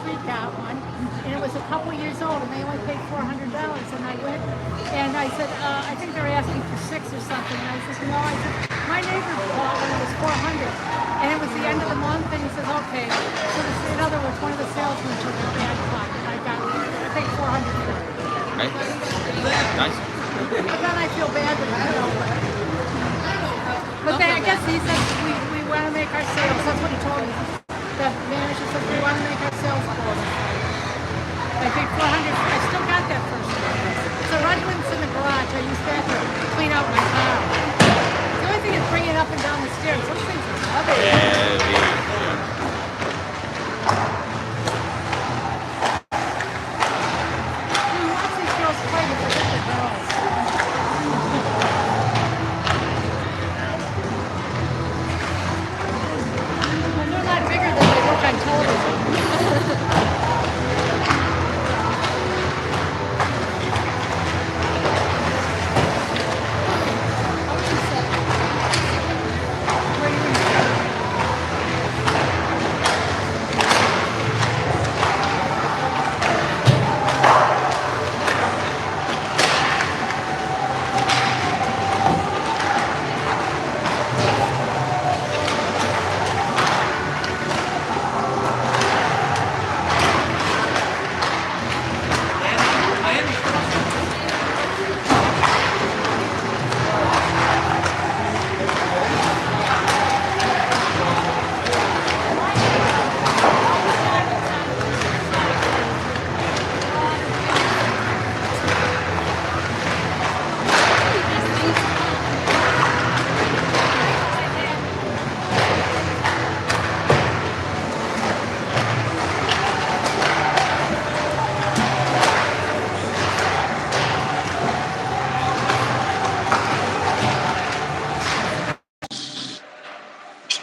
Street got one, and it was a couple years old, and they only paid $400. And I went, and I said, I think they're asking for six or something. And I said, no. I said, my neighbor bought one, it was 400, and it was the end of the month. And he says, okay. So this, in other words, one of the salesmen took a bad cut, and I got, I think 400 for it. Right? Nice. But then I feel bad with but I guess he said we want to make our sales. That's what he told me. The manager said we want to make our sales quota. I think 400. I still got that first one. So Rudlin's in the garage. I use that to clean out my car. The only thing is bringing it up and down the stairs. Those things are heavy. Who wants these girls play with the girls?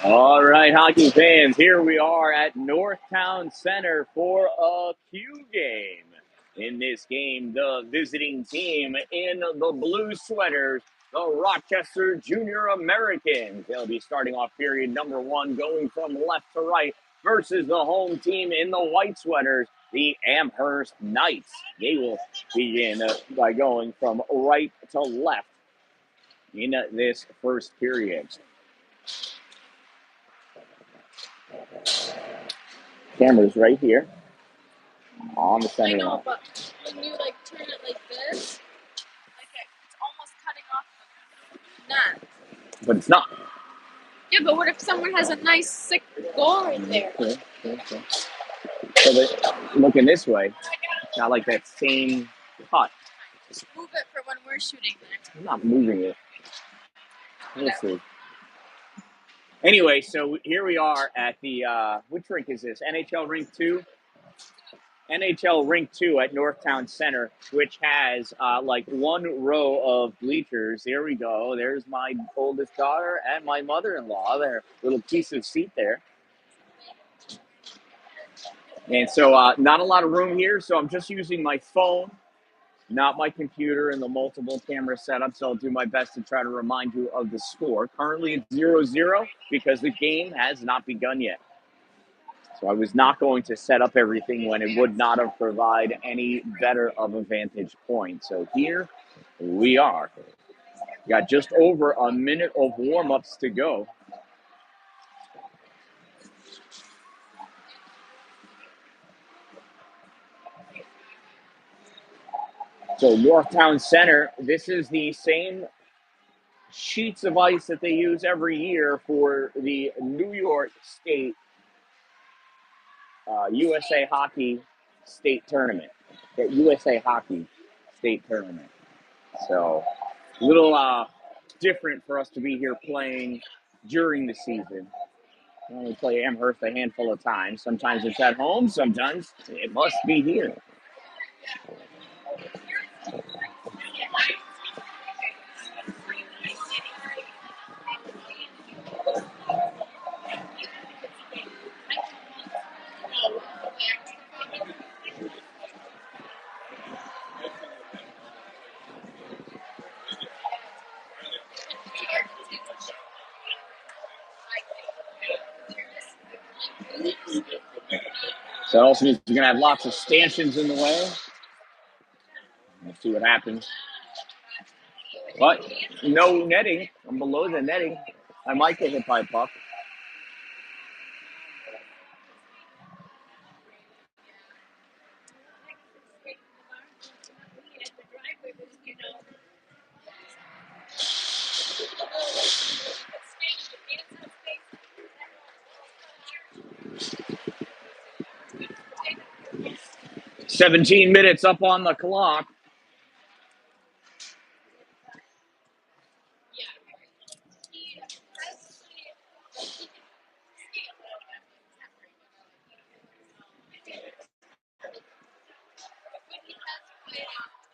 All right, hockey fans, here we are at Northtown Center for a Q game. In this game, the visiting team in the blue sweaters, the Rochester Junior Americans. They'll be starting off period number one, going from left to right, versus the home team in the white sweaters, the Amherst Knights. They will begin by going from right to left in this first period. Camera's right here on the center line. I know, but when you like turn it like this, it's almost cutting off the net. But it's not. Yeah, but what if someone has a nice sick goal right there? Okay. So looking this way, it's not like that same cut. Just move it for when we're shooting that. I'm not moving it. Let's see. Anyway, so here we are at the, which rink is this? NHL Rink 2? NHL Rink 2 at Northtown Center, which has like one row of bleachers. Here we go. There's my oldest daughter and my mother-in-law. Their little piece of seat there. And so not a lot of room here, so I'm just using my phone, not my computer and the multiple camera setup, so I'll do my best to try to remind you of the score. Currently it's 0-0 because the game has not begun yet. So I was not going to set up everything when it would not have provided any better of a vantage point. So here we are. Got just over a minute of warm-ups to go. So Northtown Center, this is the same sheets of ice that they use every year for the New York State USA Hockey State Tournament. The USA Hockey State Tournament. So a little different for us to be here playing during the season. We only play Amherst a handful of times. Sometimes it's at home, sometimes it must be here. So it also means you're going to have lots of stanchions in the way. Let's see what happens. But no netting. I'm below the netting. I might get hit by a puck. Yeah. 17 minutes up on the clock. He has played, like, he can skate a little bit, but he's not very good at it. But when he has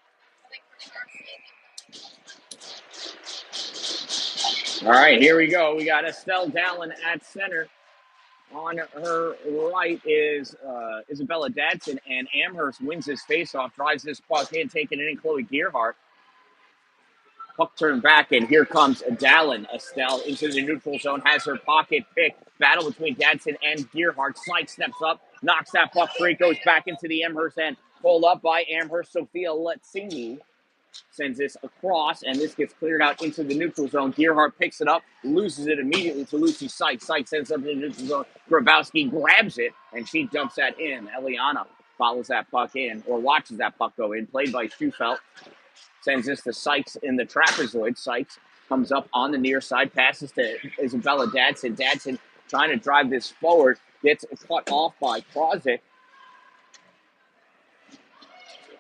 played, like, for All right, here we go. We got Dan-Dalin at center. On her right is Isabella Dadson, and Amherst wins his faceoff, drives this puck in, taking it in. Chloe Gearhart. Puck turned back, and here comes Dallin. Estelle into the neutral zone, has her pocket pick. Battle between Dadson and Gearhart. Sykes steps up, knocks that puck free, goes back into the Amherst end. Pulled up by Amherst. Sophia Letzingi sends this across, and this gets cleared out into the neutral zone. Gearhart picks it up, loses it immediately to Lucy Sykes. Sykes sends it up to the neutral zone. Grabowski grabs it, and she dumps that in. Eliana follows that puck in, or watches that puck go in, played by Schufelt. Sends this to Sykes in the trapezoid. Sykes comes up on the near side, passes to Isabella Dadson. Dadson trying to drive this forward, gets cut off by Krozik.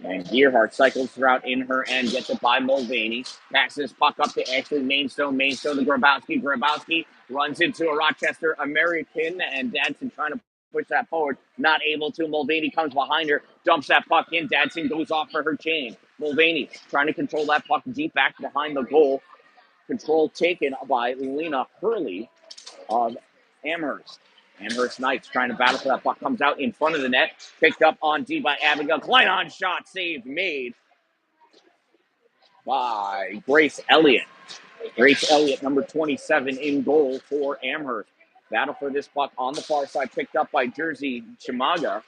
And Gearhart cycles throughout in her end, gets it by Mulvaney. Passes puck up to Ashley Mainstone. Mainstone to Grabowski. Grabowski runs into a Rochester American, and Dadson trying to push that forward. Not able to. Mulvaney comes behind her, dumps that puck in. Dadson goes off for her chain. Mulvaney trying to control that puck deep back behind the goal. Control taken by Lena Hurley of Amherst. Amherst Knights trying to battle for that puck. Comes out in front of the net. Picked up on D by Abigail Klein. On shot save made by Grace Elliott. Grace Elliott, number 27 in goal for Amherst. Battle for this puck on the far side. Picked up by Jersey Chamaga.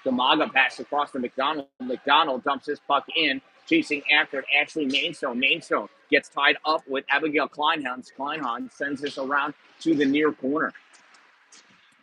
Chamaga passes across to McDonald. McDonald dumps this puck in. Chasing after it, Ashley Mainstone. Mainstone gets tied up with Abigail Kleinhans. Kleinhans sends this around to the near corner.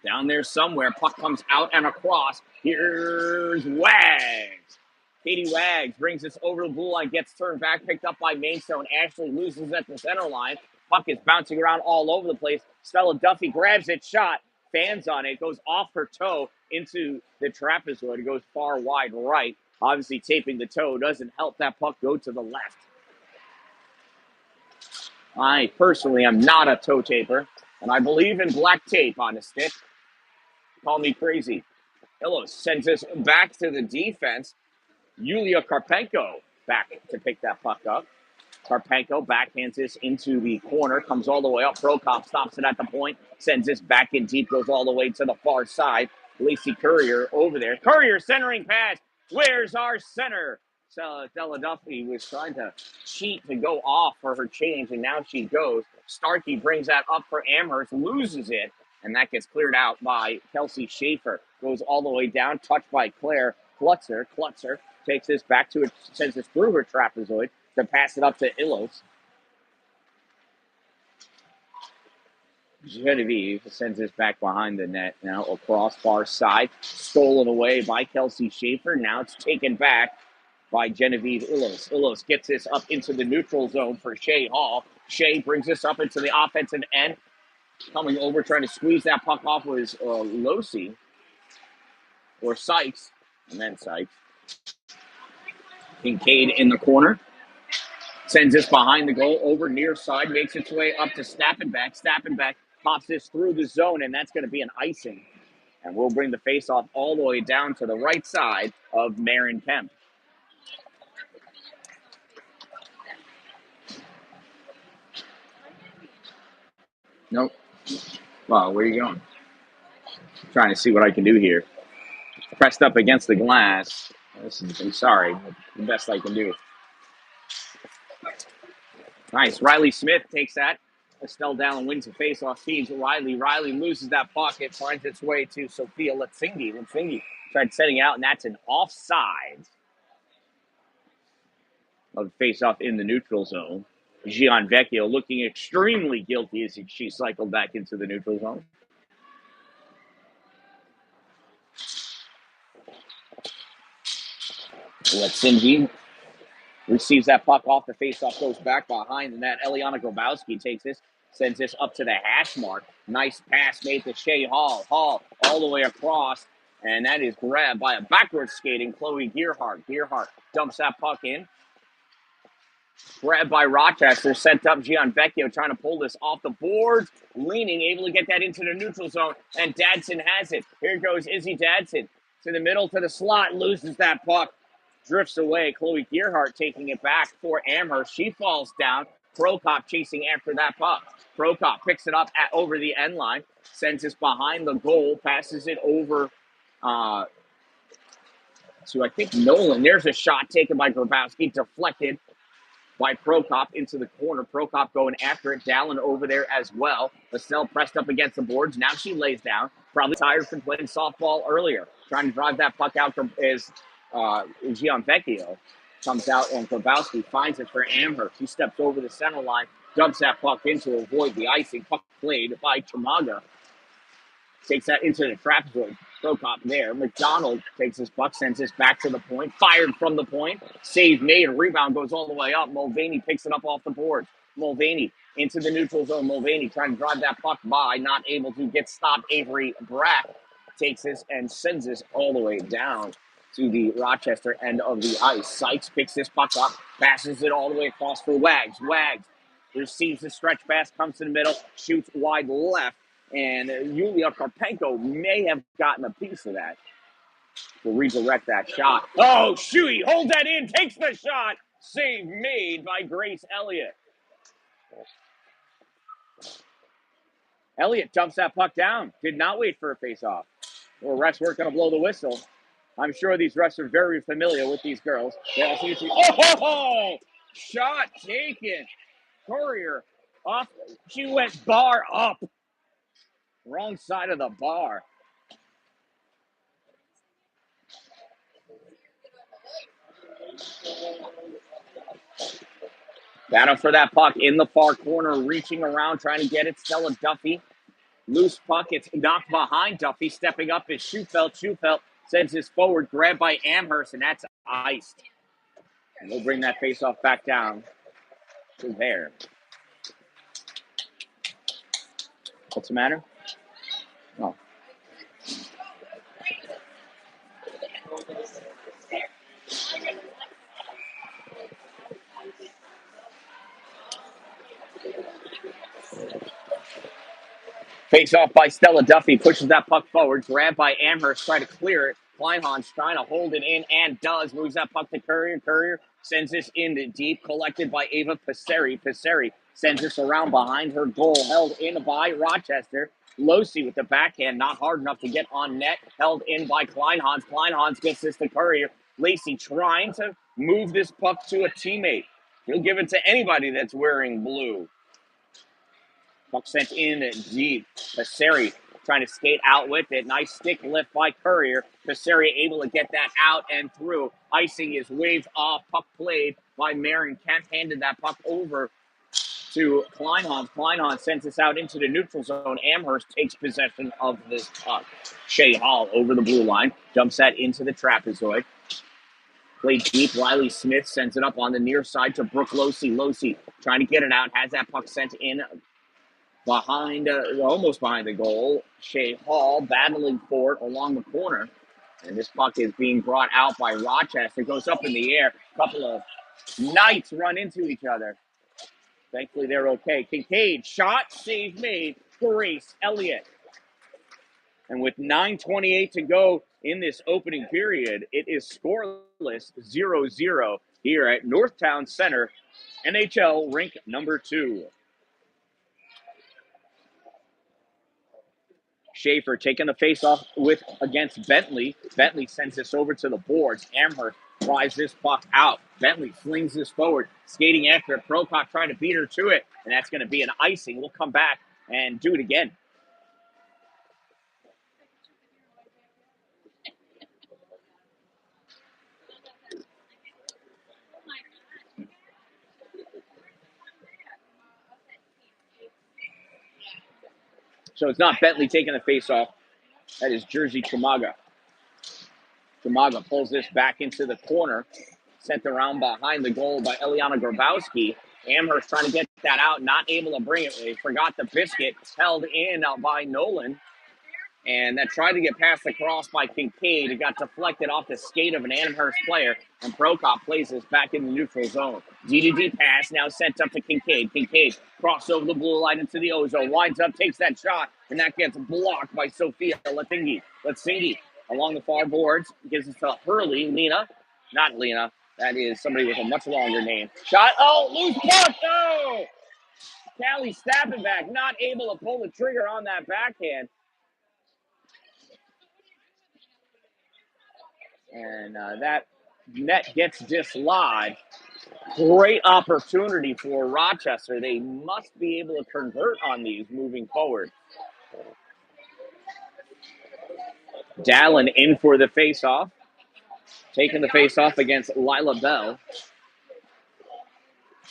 Down there somewhere, puck comes out and across. Here's Wags. Katie Wags brings this over the blue line, gets turned back, picked up by Mainstone. Ashley loses at the center line. Puck is bouncing around all over the place. Stella Duffy grabs it, shot, fans on it, goes off her toe into the trapezoid. It goes far wide right. Obviously, taping the toe doesn't help that puck go to the left. I personally am not a toe taper, and I believe in black tape on a stick. Call me crazy. Illos sends this back to the defense. Yulia Karpenko back to pick that puck up. Karpenko backhands this into the corner, comes all the way up. Prokop stops it at the point, sends this back in deep, goes all the way to the far side. Lacey Courier over there. Courier centering pass. Where's our center? So Della Duffy was trying to cheat to go off for her change, and now she goes. Starkey brings that up for Amherst, loses it, and that gets cleared out by Kelsey Schaefer. Goes all the way down, touched by Claire Klutzer. Klutzer takes this back to it, sends this through her trapezoid to pass it up to Illos. Genevieve sends this back behind the net now across far side. Stolen away by Kelsey Schaefer. Now it's taken back by Genevieve Illos. Illos gets this up into the neutral zone for Shea Hall. Shea brings this up into the offensive end. Coming over, trying to squeeze that puck off was Losi or Sykes. And then Sykes. Kincaid in the corner. Sends this behind the goal, over near side, makes its way up to Stappenbeck. Stappenbeck pops this through the zone, and that's going to be an icing. And we'll bring the faceoff all the way down to the right side of Marin Kemp. Nope. Well, where are you going? Trying to see what I can do here. Pressed up against the glass. I'm sorry. The best I can do. Nice. Riley Smith takes that. Estelle Dallin wins the faceoff, feeds Riley. Riley loses that puck. It finds its way to Sophia Letzingi. Letzingi tried setting out, and that's an offside of face-off in the neutral zone. Gianvecchio looking extremely guilty as she cycled back into the neutral zone. Letsinji receives that puck off the face-off, goes back behind the net. Eliana Grabowski takes this, sends this up to the hash mark. Nice pass made to Shea Hall. Hall all the way across, and that is grabbed by a backwards skating Chloe Gearhart. Gearhart dumps that puck in. Grabbed by Rochester, sent up Gianvecchio, trying to pull this off the boards, leaning, able to get that into the neutral zone, and Dadson has it. Here goes Izzy Dadson to the middle, to the slot, loses that puck, drifts away. Chloe Gearhart taking it back for Amherst. She falls down. Prokop chasing after that puck. Prokop picks it up over the end line, sends this behind the goal, passes it over to, I think, Nolan. There's a shot taken by Grabowski, deflected by Prokop into the corner. Prokop going after it. Dalin over there as well. Estelle pressed up against the boards. Now she lays down. Probably tired from playing softball earlier. Trying to drive that puck out is Gianvecchio. Comes out and Grabowski finds it for Amherst. He steps over the center line, dumps that puck in to avoid the icing. Puck played by Tramaga. Takes that into the trapezoid. Prokop there. McDonald takes his puck, sends this back to the point. Fired from the point. Save made. A rebound goes all the way up. Mulvaney picks it up off the board. Mulvaney into the neutral zone. Mulvaney trying to drive that puck by. Not able to get stopped. Avery Brack takes this and sends this all the way down to the Rochester end of the ice. Sykes picks this puck up. Passes it all the way across for Wags. Wags receives the stretch pass. Comes to the middle. Shoots wide left. And Yulia Karpenko may have gotten a piece of that to redirect that shot. Oh, Shuey holds that in, takes the shot. Save made by Grace Elliott. Elliott dumps that puck down. Did not wait for a face-off. Well, refs weren't going to blow the whistle. I'm sure these refs are very familiar with these girls. Oh! Shot taken. Courier off. She went bar up. Wrong side of the bar. Battle for that puck in the far corner, reaching around, trying to get it. Stella Duffy. Loose puck. It's knocked behind Duffy. Stepping up is Schufelt. Schufelt sends his forward, grabbed by Amherst, and that's iced. And we'll bring that faceoff back down to there. What's the matter? Oh. Face off by Stella Duffy, pushes that puck forward, grabbed by Amherst, try to clear it. Kleinhahn's trying to hold it in and does. Moves that puck to Courier. Courier sends this in deep, collected by Ava Passeri. Passeri sends this around behind her goal, held in by Rochester. Losi with the backhand, not hard enough to get on net, held in by Kleinhahn's. Kleinhahn's gets this to Courier. Lacey trying to move this puck to a teammate. He'll give it to anybody that's wearing blue. Puck sent in deep. Passeri trying to skate out with it. Nice stick lift by Courier. Passeri able to get that out and through. Icing is waved off. Puck played by Marin Kemp. Handed that puck over to Kleinhahn. Kleinhahn sends this out into the neutral zone. Amherst takes possession of this puck. Shea Hall over the blue line. Dumps that into the trapezoid. Played deep. Riley Smith sends it up on the near side to Brooke Losi. Losi trying to get it out. Has that puck sent in behind, almost behind the goal. Shea Hall battling for it along the corner. And this puck is being brought out by Rochester. Goes up in the air. A couple of knights run into each other. Thankfully, they're okay. Kincaid, shot, save made. Grace Elliott. And with 9:28 to go in this opening period, it is scoreless 0-0 here at Northtown Center, NHL rink number 2. Schaefer taking the face-off against Bentley. Bentley sends this over to the boards. Amherst drives this puck out. Bentley flings this forward, skating after it. Prokop trying to beat her to it, and that's going to be an icing. We'll come back and do it again. So it's not Bentley taking the face off. That is Jersey Chamaga. Chamaga pulls this back into the corner. Sent around behind the goal by Eliana Grabowski. Amherst trying to get that out, not able to bring it. They forgot the biscuit, held in by Nolan. And that tried to get past the cross by Kincaid. It got deflected off the skate of an Amherst player, and Prokop plays this back in the neutral zone. D-to-D pass now sent up to Kincaid. Kincaid crossed over the blue line into the O-zone, winds up, takes that shot, and that gets blocked by Sophia Latingi. Latingi along the far boards, gives it to Hurley. Not Lena. That is somebody with a much longer name. Shot. Oh, loose puck. Oh! Callie Stappenback not able to pull the trigger on that backhand. And that net gets dislodged. Great opportunity for Rochester. They must be able to convert on these moving forward. Dalin in for the faceoff. Taking the faceoff against Lila Bell.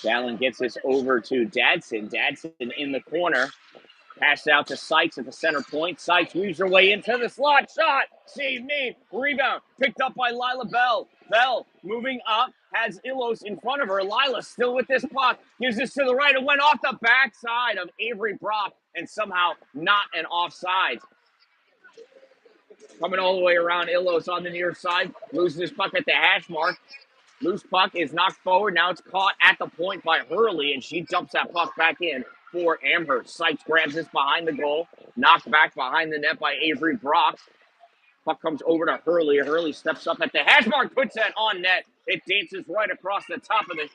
Dalin gets this over to Dadson. Dadson in the corner. Pass out to Sykes at the center point. Sykes weaves her way into the slot. Shot. Save made. Rebound. Picked up by Lila Bell. Bell moving up. Has Illos in front of her. Lila still with this puck. Gives this to the right. It went off the backside of Avery Brock and somehow not an offside. Coming all the way around. Illos on the near side. Loses his puck at the hash mark. Loose puck is knocked forward. Now it's caught at the point by Hurley, and she dumps that puck back in for Amherst. Sykes grabs this behind the goal. Knocked back behind the net by Avery Brock. Puck comes over to Hurley. Hurley steps up at the hash mark, puts that on net. It dances right across the top of the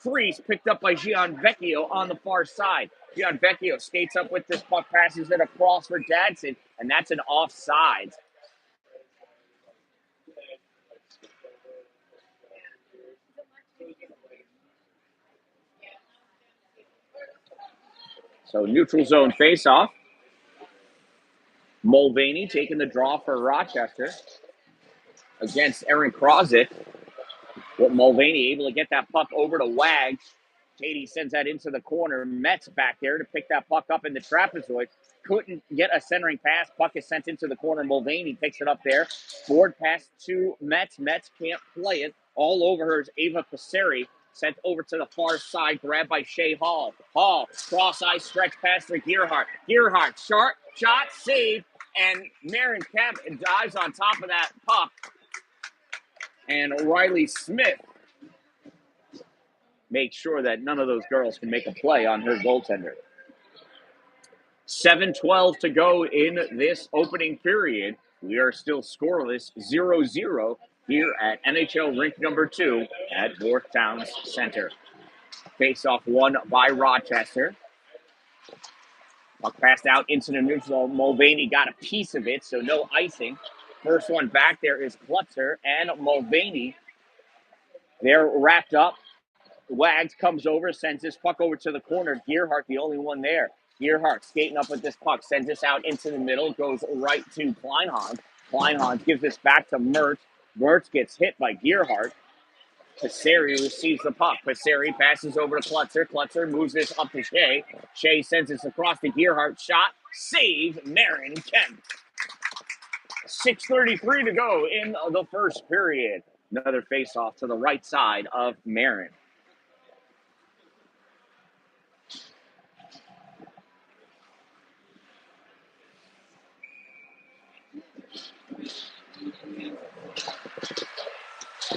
crease, picked up by Gianvecchio on the far side. Gianvecchio skates up with this puck, passes it across for Dadson, and that's an offside. So neutral zone faceoff. Mulvaney taking the draw for Rochester against Erin Krozik. With Mulvaney able to get that puck over to Wag. Katie sends that into the corner. Metz back there to pick that puck up in the trapezoid. Couldn't get a centering pass. Puck is sent into the corner. Mulvaney picks it up there. Forward pass to Metz. Metz can't play it. All over her is Ava Passeri. Sent over to the far side. Grabbed by Shea Hall. Hall, cross-ice stretch pass for Gearhart. Gearhart, short shot, save. And Marin Kemp dives on top of that puck. And Riley Smith makes sure that none of those girls can make a play on her goaltender. 7:12 to go in this opening period. We are still scoreless, 0-0 here at NHL rink number 2 at North Towns Center. Face-off won by Rochester. Puck passed out into the neutral. Mulvaney got a piece of it, so no icing. First one back there is Klutzer and Mulvaney. They're wrapped up. Wags comes over, sends this puck over to the corner. Gearhart, the only one there. Gearhart skating up with this puck, sends this out into the middle, goes right to Kleinhans. Kleinhans gives this back to Mertz. Mertz gets hit by Gearhart. Passeri receives the puck. Passeri passes over to Klutzer. Klutzer moves this up to Shea. Shea sends this across to Gearhart. Shot, save, Marin Kemp. 6:33 to go in the first period. Another face-off to the right side of Marin.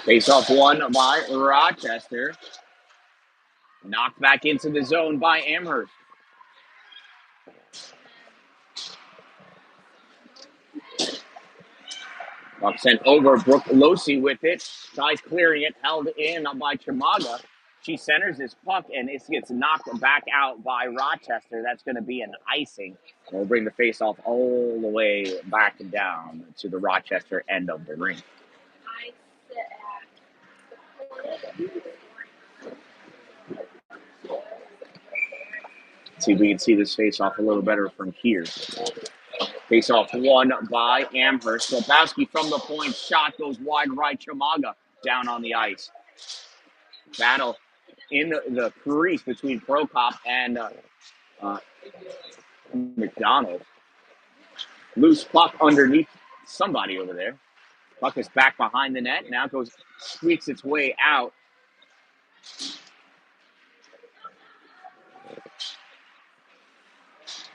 Face-off won by Rochester. Knocked back into the zone by Amherst. Puck sent over. Brooke Losi with it. Tries clearing it. Held in by Chamaga. She centers this puck, and it gets knocked back out by Rochester. That's going to be an icing. We'll bring the face-off all the way back down to the Rochester end of the rink. See if we can see this face-off a little better from here. Face-off won by Amherst. Slabowski from the point. Shot goes wide right. Chamaga down on the ice. Battle in the crease between Prokop and McDonald. Loose puck underneath somebody over there. Puck is back behind the net. Now squeaks its way out.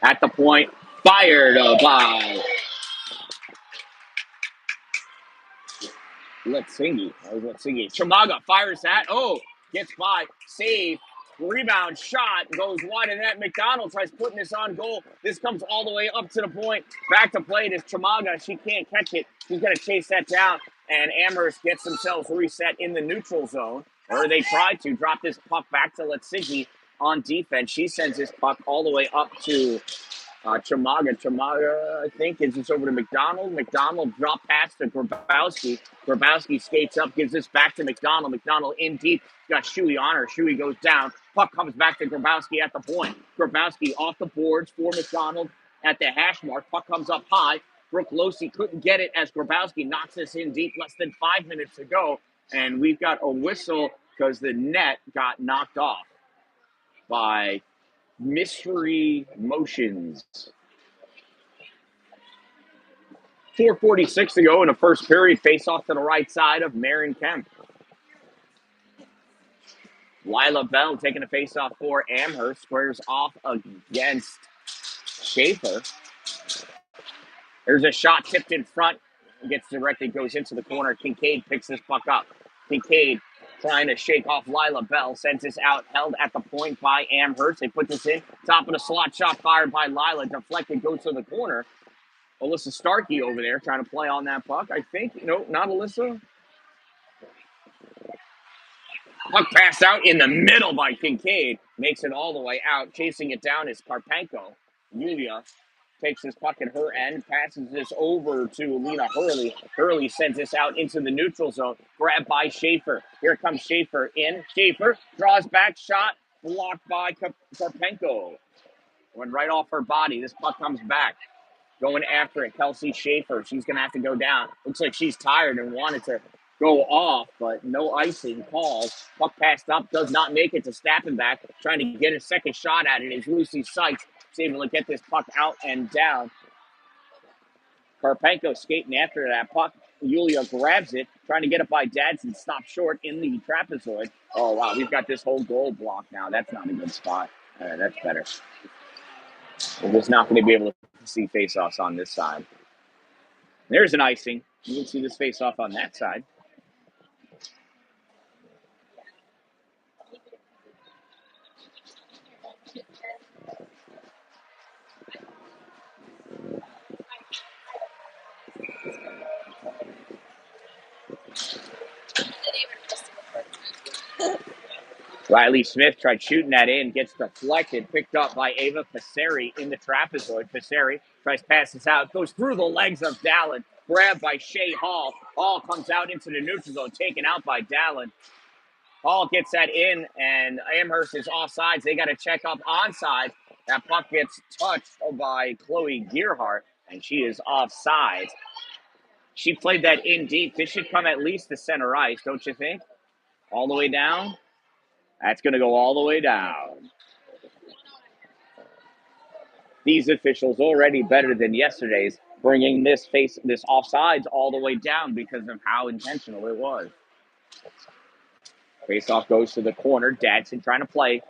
At the point, fired by Letzingi. Chamaga fires that. Oh, gets by. Save. Rebound shot goes wide of net. McDonald tries putting this on goal. This comes all the way up to the point. Back to play. It is Chamaga. She can't catch it. She's going to chase that down. And Amherst gets themselves reset in the neutral zone. Or they try to drop this puck back to Letzingi on defense. She sends this puck all the way up to Chamaga, I think, is this over to McDonald. McDonald drop pass to Grabowski. Grabowski skates up, gives this back to McDonald. McDonald in deep, got Shuey on her. Shuey goes down. Puck comes back to Grabowski at the point. Grabowski off the boards for McDonald at the hash mark. Puck comes up high. Brooke Losey couldn't get it as Grabowski knocks this in deep. Less than 5 minutes to go. And we've got a whistle because the net got knocked off by Mystery Motions. 4:46 to go in the first period. Face off to the right side of Marin Kemp. Lila Bell taking a face off for Amherst. Squares off against Schaefer. There's a shot tipped in front. Gets directed, goes into the corner. Kincaid picks this puck up. Kincaid trying to shake off Lila Bell. Sends this out, held at the point by Amherst. They put this in. Top of the slot shot fired by Lila. Deflected, goes to the corner. Alyssa Starkey over there trying to play on that puck, I think. No, not Alyssa. Puck passed out in the middle by Kincaid. Makes it all the way out. Chasing it down is Karpenko. Yulia takes this puck in her end, passes this over to Lena Hurley. Hurley sends this out into the neutral zone. Grabbed by Schaefer. Here comes Schaefer in. Schaefer draws back, shot blocked by Karpenko. Went right off her body. This puck comes back. Going after it, Kelsey Schaefer. She's going to have to go down. Looks like she's tired and wanted to go off, but no icing called. Puck passed up, does not make it to Stappenback. Trying to get a second shot at it is Lucy Sykes. She's able to get this puck out and down. Karpenko skating after that puck. Yulia grabs it, trying to get it by Dadson. Stopped short in the trapezoid. Oh, wow, we've got this whole goal block now. That's not a good spot. That's better. We're just not going to be able to see face-offs on this side. There's an icing. You can see this face-off on that side. Riley Smith tried shooting that in, gets deflected, picked up by Ava Passeri in the trapezoid. Passeri tries to pass this out, goes through the legs of Dalin, grabbed by Shea Hall. Hall comes out into the neutral zone, taken out by Dalin. Hall gets that in, and Amherst is offsides. They got to check up onside. That puck gets touched by Chloe Gearhart, and she is offsides. She played that in deep. This should come at least to center ice, don't you think? All the way down? That's going to go all the way down. These officials already better than yesterday's, bringing this offsides all the way down because of how intentional it was. Faceoff goes to the corner. Dadson trying to play.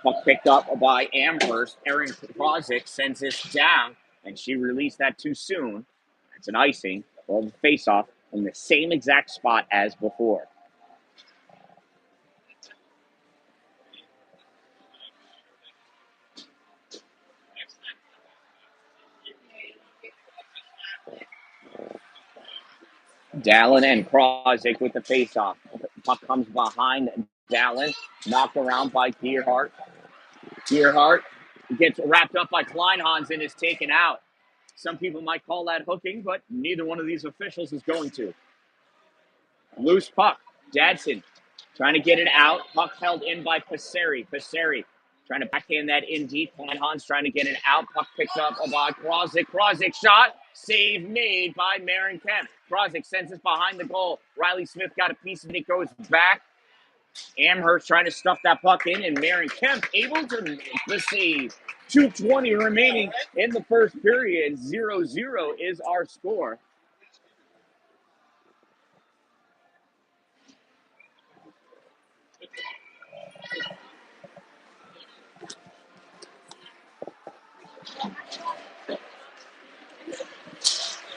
Puck picked up by Amherst. Erin Krozik sends this down, and she released that too soon. It's an icing. Well, the faceoff in the same exact spot as before. Dalin and Krozik with the faceoff. Puck comes behind Dalin, knocked around by Gearhart. Gearhart gets wrapped up by Kleinhans and is taken out. Some people might call that hooking, but neither one of these officials is going to. Loose puck. Dadson trying to get it out. Puck held in by Passeri. Passeri trying to backhand that in deep. Kleinhans trying to get it out. Puck picked up by Krozik. Krozik shot. Save made by Marin Kemp. Krozik sends it behind the goal. Riley Smith got a piece and it goes back. Amherst trying to stuff that puck in, and Marin Kemp able to make the save. 2:20 remaining in the first period. 0-0 is our score.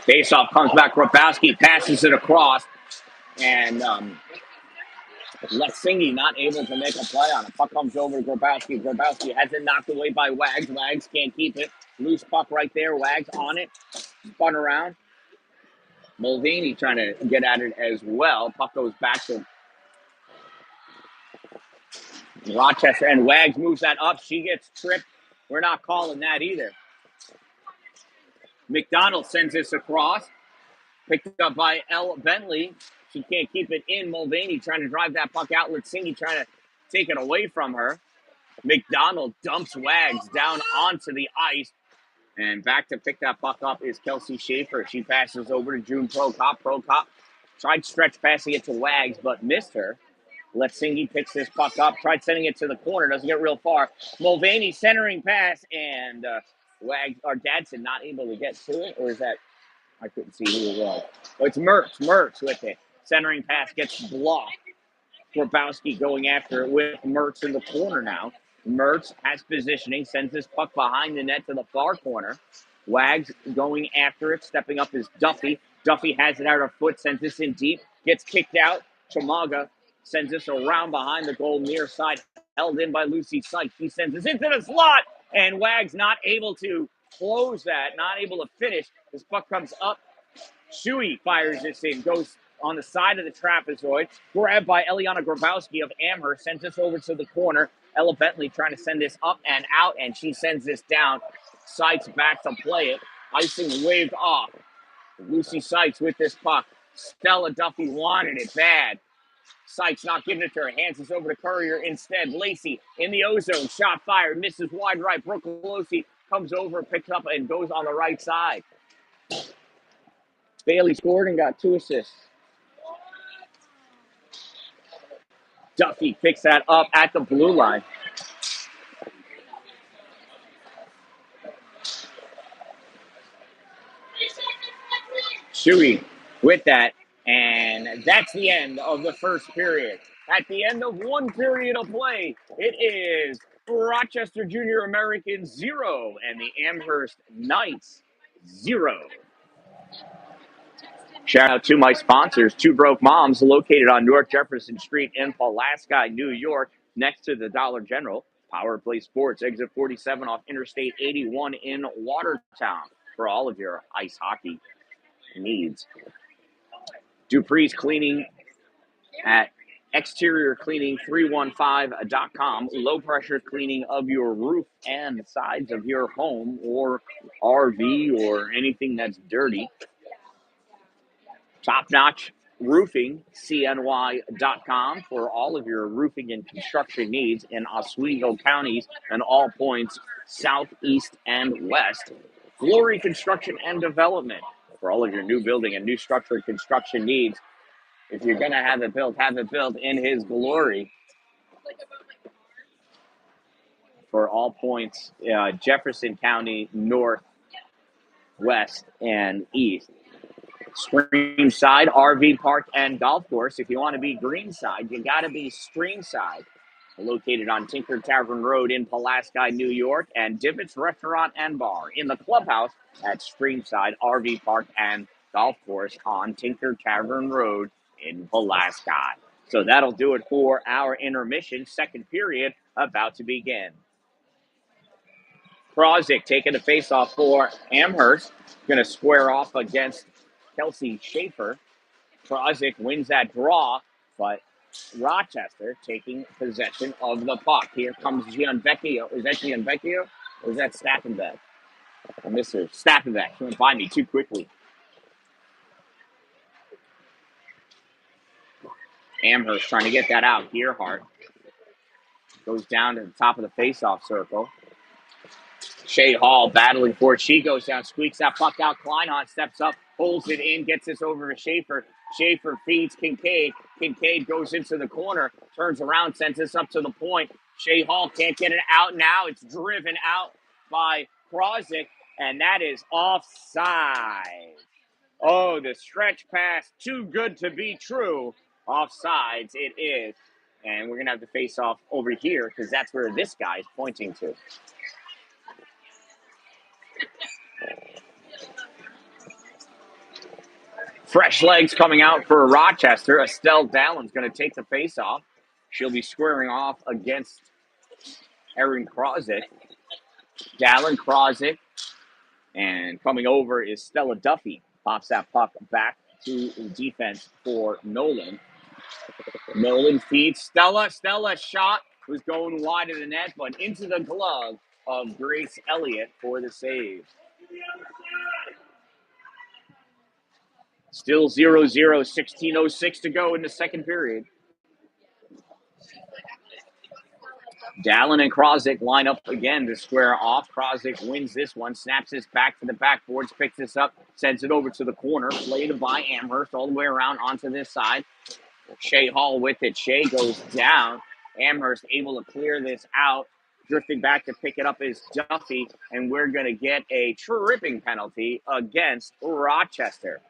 Faceoff comes back. Grabowski passes it across, and Letsingi not able to make a play on it. Puck comes over to Grabowski. Grabowski has it knocked away by Wags. Wags can't keep it. Loose puck right there. Wags on it. Spun around. Mulvaney trying to get at it as well. Puck goes back to Rochester, and Wags moves that up. She gets tripped. We're not calling that either. McDonald sends this across. Picked up by L. Bentley. She can't keep it in. Mulvaney trying to drive that puck out. Letsingi trying to take it away from her. McDonald dumps Wags down onto the ice. And back to pick that puck up is Kelsey Schaefer. She passes over to June Prokop. Prokop tried stretch passing it to Wags, but missed her. Letsingi picks this puck up. Tried sending it to the corner. Doesn't get real far. Mulvaney centering pass. And Wags or Dadson not able to get to it. Or is that... I couldn't see who it was. Oh, it's Mertz. Mertz with it. Centering pass gets blocked. Grabowski going after it with Mertz in the corner now. Mertz has positioning, sends this puck behind the net to the far corner. Wags going after it, stepping up is Duffy. Duffy has it out of foot, sends this in deep, gets kicked out. Chamaga sends this around behind the goal near side, held in by Lucy Sykes. She sends this into the slot, and Wags not able to close that, not able to finish. This puck comes up. Shuey fires this in, goes on the side of the trapezoid, grabbed by Eliana Grabowski of Amherst, sends this over to the corner. Ella Bentley trying to send this up and out, and she sends this down. Sykes back to play it. Icing waved off. Lucy Sykes with this puck. Stella Duffy wanted it bad. Sykes not giving it to her. Hands this over to Courier instead. Lacey in the ozone. Shot fired. Misses wide right. Brooke Pelosi comes over, picks up, and goes on the right side. Bailey scored and got 2 assists. Duffy picks that up at the blue line. Shuey with that, and that's the end of the first period. At the end of one period of play, it is Rochester Junior Americans 0 and the Amherst Knights 0. Shout out to my sponsors, Two Broke Moms, located on North Jefferson Street in Pulaski, New York, next to the Dollar General. Power Play Sports, exit 47 off Interstate 81 in Watertown for all of your ice hockey needs. Dupree's Cleaning at exteriorcleaning315.com. Low pressure cleaning of your roof and sides of your home or RV or anything that's dirty. Top Notch Roofing, CNY.com for all of your roofing and construction needs in Oswego counties and all points south, east, and west. Glory Construction and Development for all of your new building and new structure construction needs. If you're going to have it built in his glory. For all points, Jefferson County, north, west, and east. Streamside, RV Park, and Golf Course. If you want to be greenside, you got to be Streamside. Located on Tinker Tavern Road in Pulaski, New York, and Divots Restaurant and Bar in the clubhouse at Streamside, RV Park, and Golf Course on Tinker Tavern Road in Pulaski. So that'll do it for our intermission. Second period about to begin. Prozic taking the face-off for Amherst. Going to square off against Kelsey Schaefer. Prozic wins that draw, but Rochester taking possession of the puck. Here comes Gianvecchio. Is that Gianvecchio or is that Stappenbeck? I missed her. Stappenbeck. She went by me too quickly. Amherst trying to get that out. Gearhart goes down to the top of the face-off circle. Shea Hall battling for it. She goes down, squeaks that puck out. Kleinhahn steps up, holds it in, gets this over to Schaefer. Schaefer feeds Kincaid. Kincaid goes into the corner, turns around, sends this up to the point. Shea Hall can't get it out now. It's driven out by Krozik, and that is offside. Oh, the stretch pass, too good to be true. Offsides it is. And we're going to have to face off over here because that's where this guy is pointing to. Fresh legs coming out for Rochester. Estelle Dallin's going to take the face off. She'll be squaring off against Erin Krozik. Dallin, Krozik, and coming over is Stella Duffy. Pops that puck back to defense for Nolan. Nolan feeds Stella. Stella shot was going wide of the net, but into the glove of Grace Elliott for the save. Still 0-0, 16:06 to go in the second period. Dallin and Krozik line up again to square off. Krozik wins this one, snaps this back to the backboards, picks this up, sends it over to the corner, played by Amherst all the way around onto this side. Shea Hall with it. Shea goes down. Amherst able to clear this out. Drifting back to pick it up is Duffy, and we're going to get a tripping penalty against Rochester.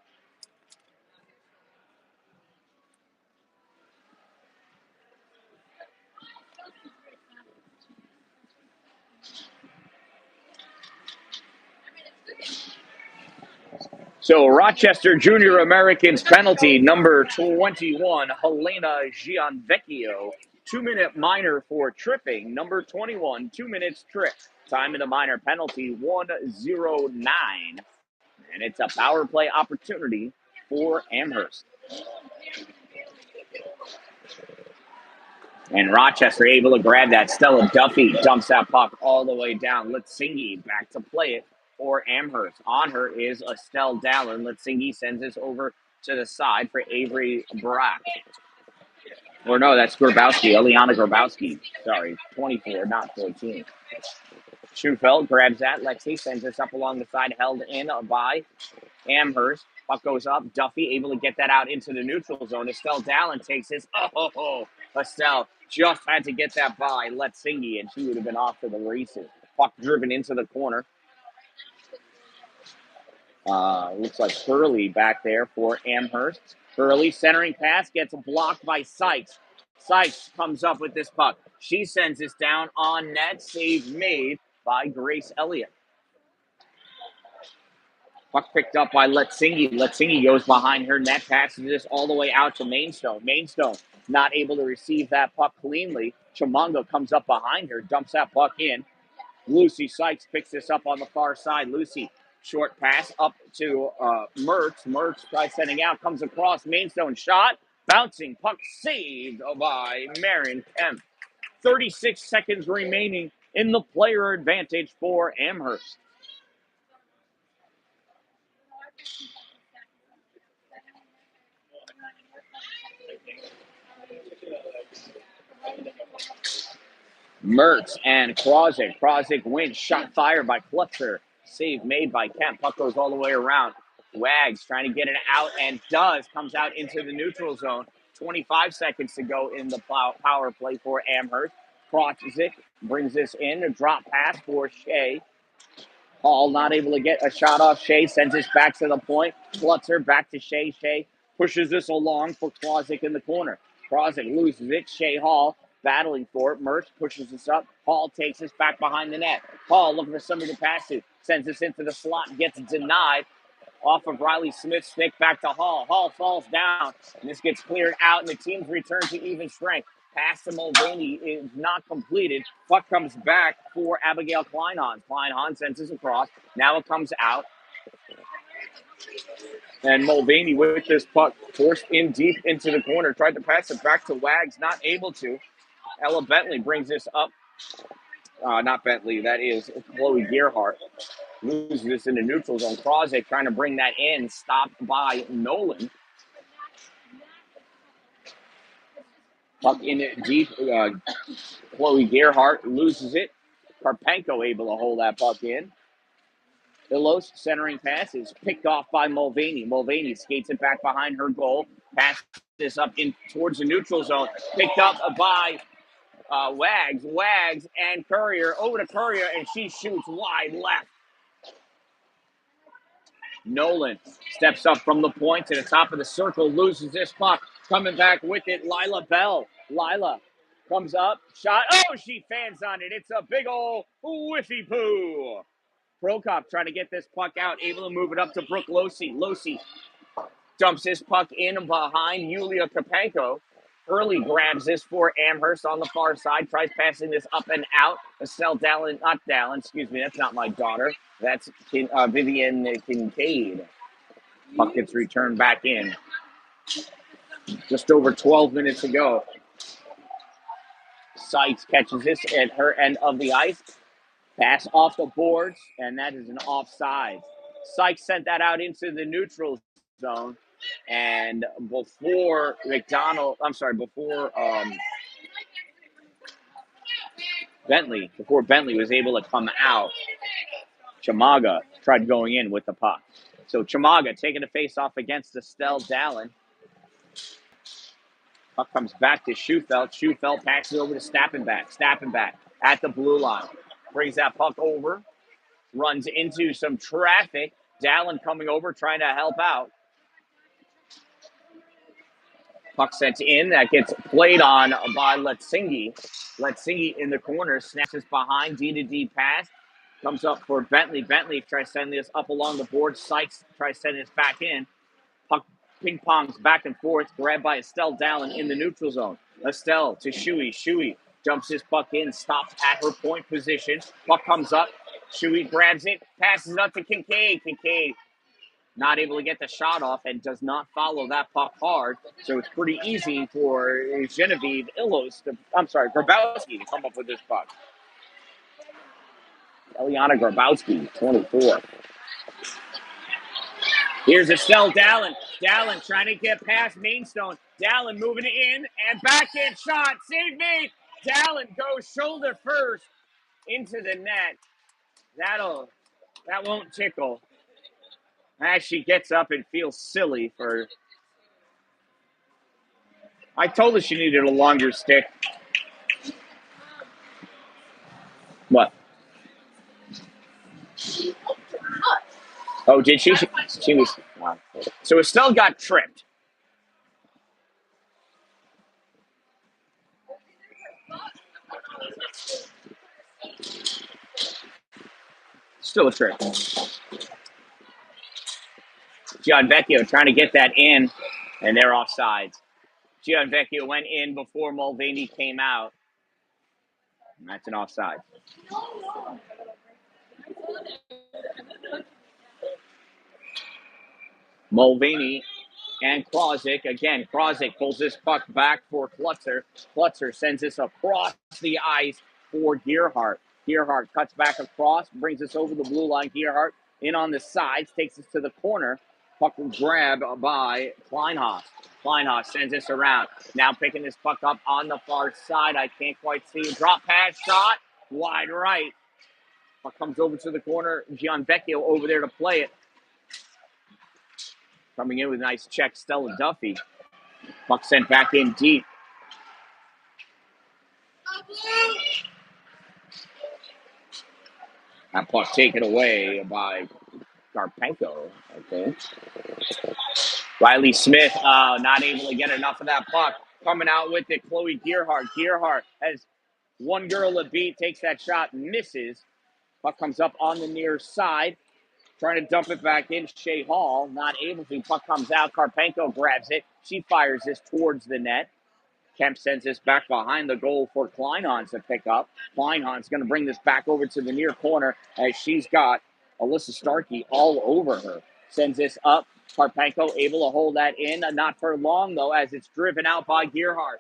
So Rochester Junior Americans penalty number 21, Helena Gianvecchio. 2-minute minor for tripping. Number 21, 2 minutes trip. Time in the minor penalty, 1:09. And it's a power play opportunity for Amherst. And Rochester able to grab that. Stella Duffy dumps that puck all the way down. Litsingi back to play it for Amherst. On her is Estelle Dallin. Litsingi sends this over to the side for Avery Brack. Or no, that's Grabowski, Eliana Grabowski. Sorry, 24, not 14. Schufeld grabs that. Lexi sends this up along the side, held in by Amherst. Puck goes up. Duffy able to get that out into the neutral zone. Estelle Dallin takes this. Oh, Estelle just had to get that by Letzingi, and she would have been off to the races. Puck driven into the corner. Looks like Hurley back there for Amherst. Hurley centering pass gets blocked by Sykes. Sykes comes up with this puck. She sends this down on net. Save made by Grace Elliott. Puck picked up by Letzingi. Letzingi goes behind her net, passes this all the way out to Mainstone. Mainstone not able to receive that puck cleanly. Chimanga comes up behind her, dumps that puck in. Lucy Sykes picks this up on the far side. Lucy, short pass up to Mertz. Mertz tries sending out, comes across. Mainstone shot, bouncing, puck saved by Marin Kemp. 36 seconds remaining in the player advantage for Amherst. Mertz and Krozik. Krozik wins. Shot fired by Klutzer. Save made by Kemp. Puck goes all the way around. Wags trying to get it out and does. Comes out into the neutral zone. 25 seconds to go in the power play for Amherst. Krozik brings this in. A drop pass for Shea. Hall not able to get a shot off Shea. Sends this back to the point. Klutzer back to Shea. Shea pushes this along for Krozik in the corner. Krozik loses it. Shea Hall battling for it. Mertz pushes this up. Hall takes this back behind the net. Hall looking for somebody to pass it. Sends this into the slot. Gets denied. Off of Riley Smith's stick back to Hall. Hall falls down. And this gets cleared out. And the team's return to even strength. Pass to Mulvaney is not completed. Puck comes back for Abigail Kleinhahn. Kleinhahn sends this across. Now it comes out. And Mulvaney with this puck forced in deep into the corner. Tried to pass it back to Wags. Not able to. Ella Bentley brings this up. Not Bentley. That is Chloe Gerhardt. Loses this in the neutral zone. Krozik trying to bring that in. Stopped by Nolan. Puck in it deep. Chloe Gerhardt loses it. Karpenko able to hold that puck in. Illos centering pass is picked off by Mulvaney. Mulvaney skates it back behind her goal. Pass this up in towards the neutral zone. Picked up by Wags, and Courier over to Courier, and she shoots wide left. Nolan steps up from the point to the top of the circle, loses this puck. Coming back with it, Lila Bell. Lila comes up, shot. Oh, she fans on it. It's a big old whiffy poo. Prokop trying to get this puck out, able to move it up to Brooke Losi. Losi dumps this puck in behind Yulia Kapenko. Hurley grabs this for Amherst on the far side, tries passing this up and out. Estelle Dallin, not Dallin, excuse me, that's not my daughter. That's Vivian Kincaid. Puck gets returned back in. Just over 12 minutes ago. Sykes catches this at her end of the ice. Pass off the boards, and that is an offside. Sykes sent that out into the neutral zone. And before Bentley was able to come out, Chamaga tried going in with the puck. So Chamaga taking a face off against Estelle Dallin. Puck comes back to Schufelt. Schufelt passes over to Stappenback. Stappenback at the blue line. Brings that puck over. Runs into some traffic. Dallin coming over, trying to help out. Puck sent in. That gets played on by Letsingi. Letsingi in the corner. Snatches behind. D-to-D pass. Comes up for Bentley. Bentley tries to send this up along the board. Sykes tries to send this back in. Puck ping-pongs back and forth. Grabbed by Estelle Dallin in the neutral zone. Estelle to Shuey. Shuey jumps his puck in. Stops at her point position. Puck comes up. Shuey grabs it. Passes it up to Kincaid. Kincaid not able to get the shot off and does not follow that puck hard. So it's pretty easy for Grabowski to come up with this puck. Eliana Grabowski, 24. Here's Estelle Dallin. Dallin trying to get past Mainstone. Dallin moving it in and backhand shot. Save made. Dallin goes shoulder first into the net. That won't tickle. As she gets up and feels silly for. I told her she needed a longer stick. What? Oh, did she? She was. Wow. So Estelle got tripped. Still a trip. Gianvecchio trying to get that in, and they're offsides. Gianvecchio went in before Mulvaney came out. And that's an offside. Mulvaney and Krozik. Again, Krozik pulls this puck back for Klutzer. Klutzer sends this across the ice for Gearhart. Gearhart cuts back across, brings this over the blue line. Gearhart in on the sides, takes this to the corner. Puck grab by Kleinhaus. Kleinhaus sends this around. Now picking this puck up on the far side. I can't quite see. Drop pass shot. Wide right. Puck comes over to the corner. Gianvecchio over there to play it. Coming in with a nice check, Stella Duffy. Puck sent back in deep. That puck taken away by Karpenko, I think. Riley Smith not able to get enough of that puck. Coming out with it, Chloe Gearhart. Gearhart has one girl to beat, takes that shot, misses. Puck comes up on the near side. Trying to dump it back in. Shea Hall, not able to. Puck comes out. Karpenko grabs it. She fires this towards the net. Kemp sends this back behind the goal for Kleinhans to pick up. Kleinhans going to bring this back over to the near corner as she's got Alyssa Starkey all over her. Sends this up. Karpenko able to hold that in. Not for long, though, as it's driven out by Gianvecchio.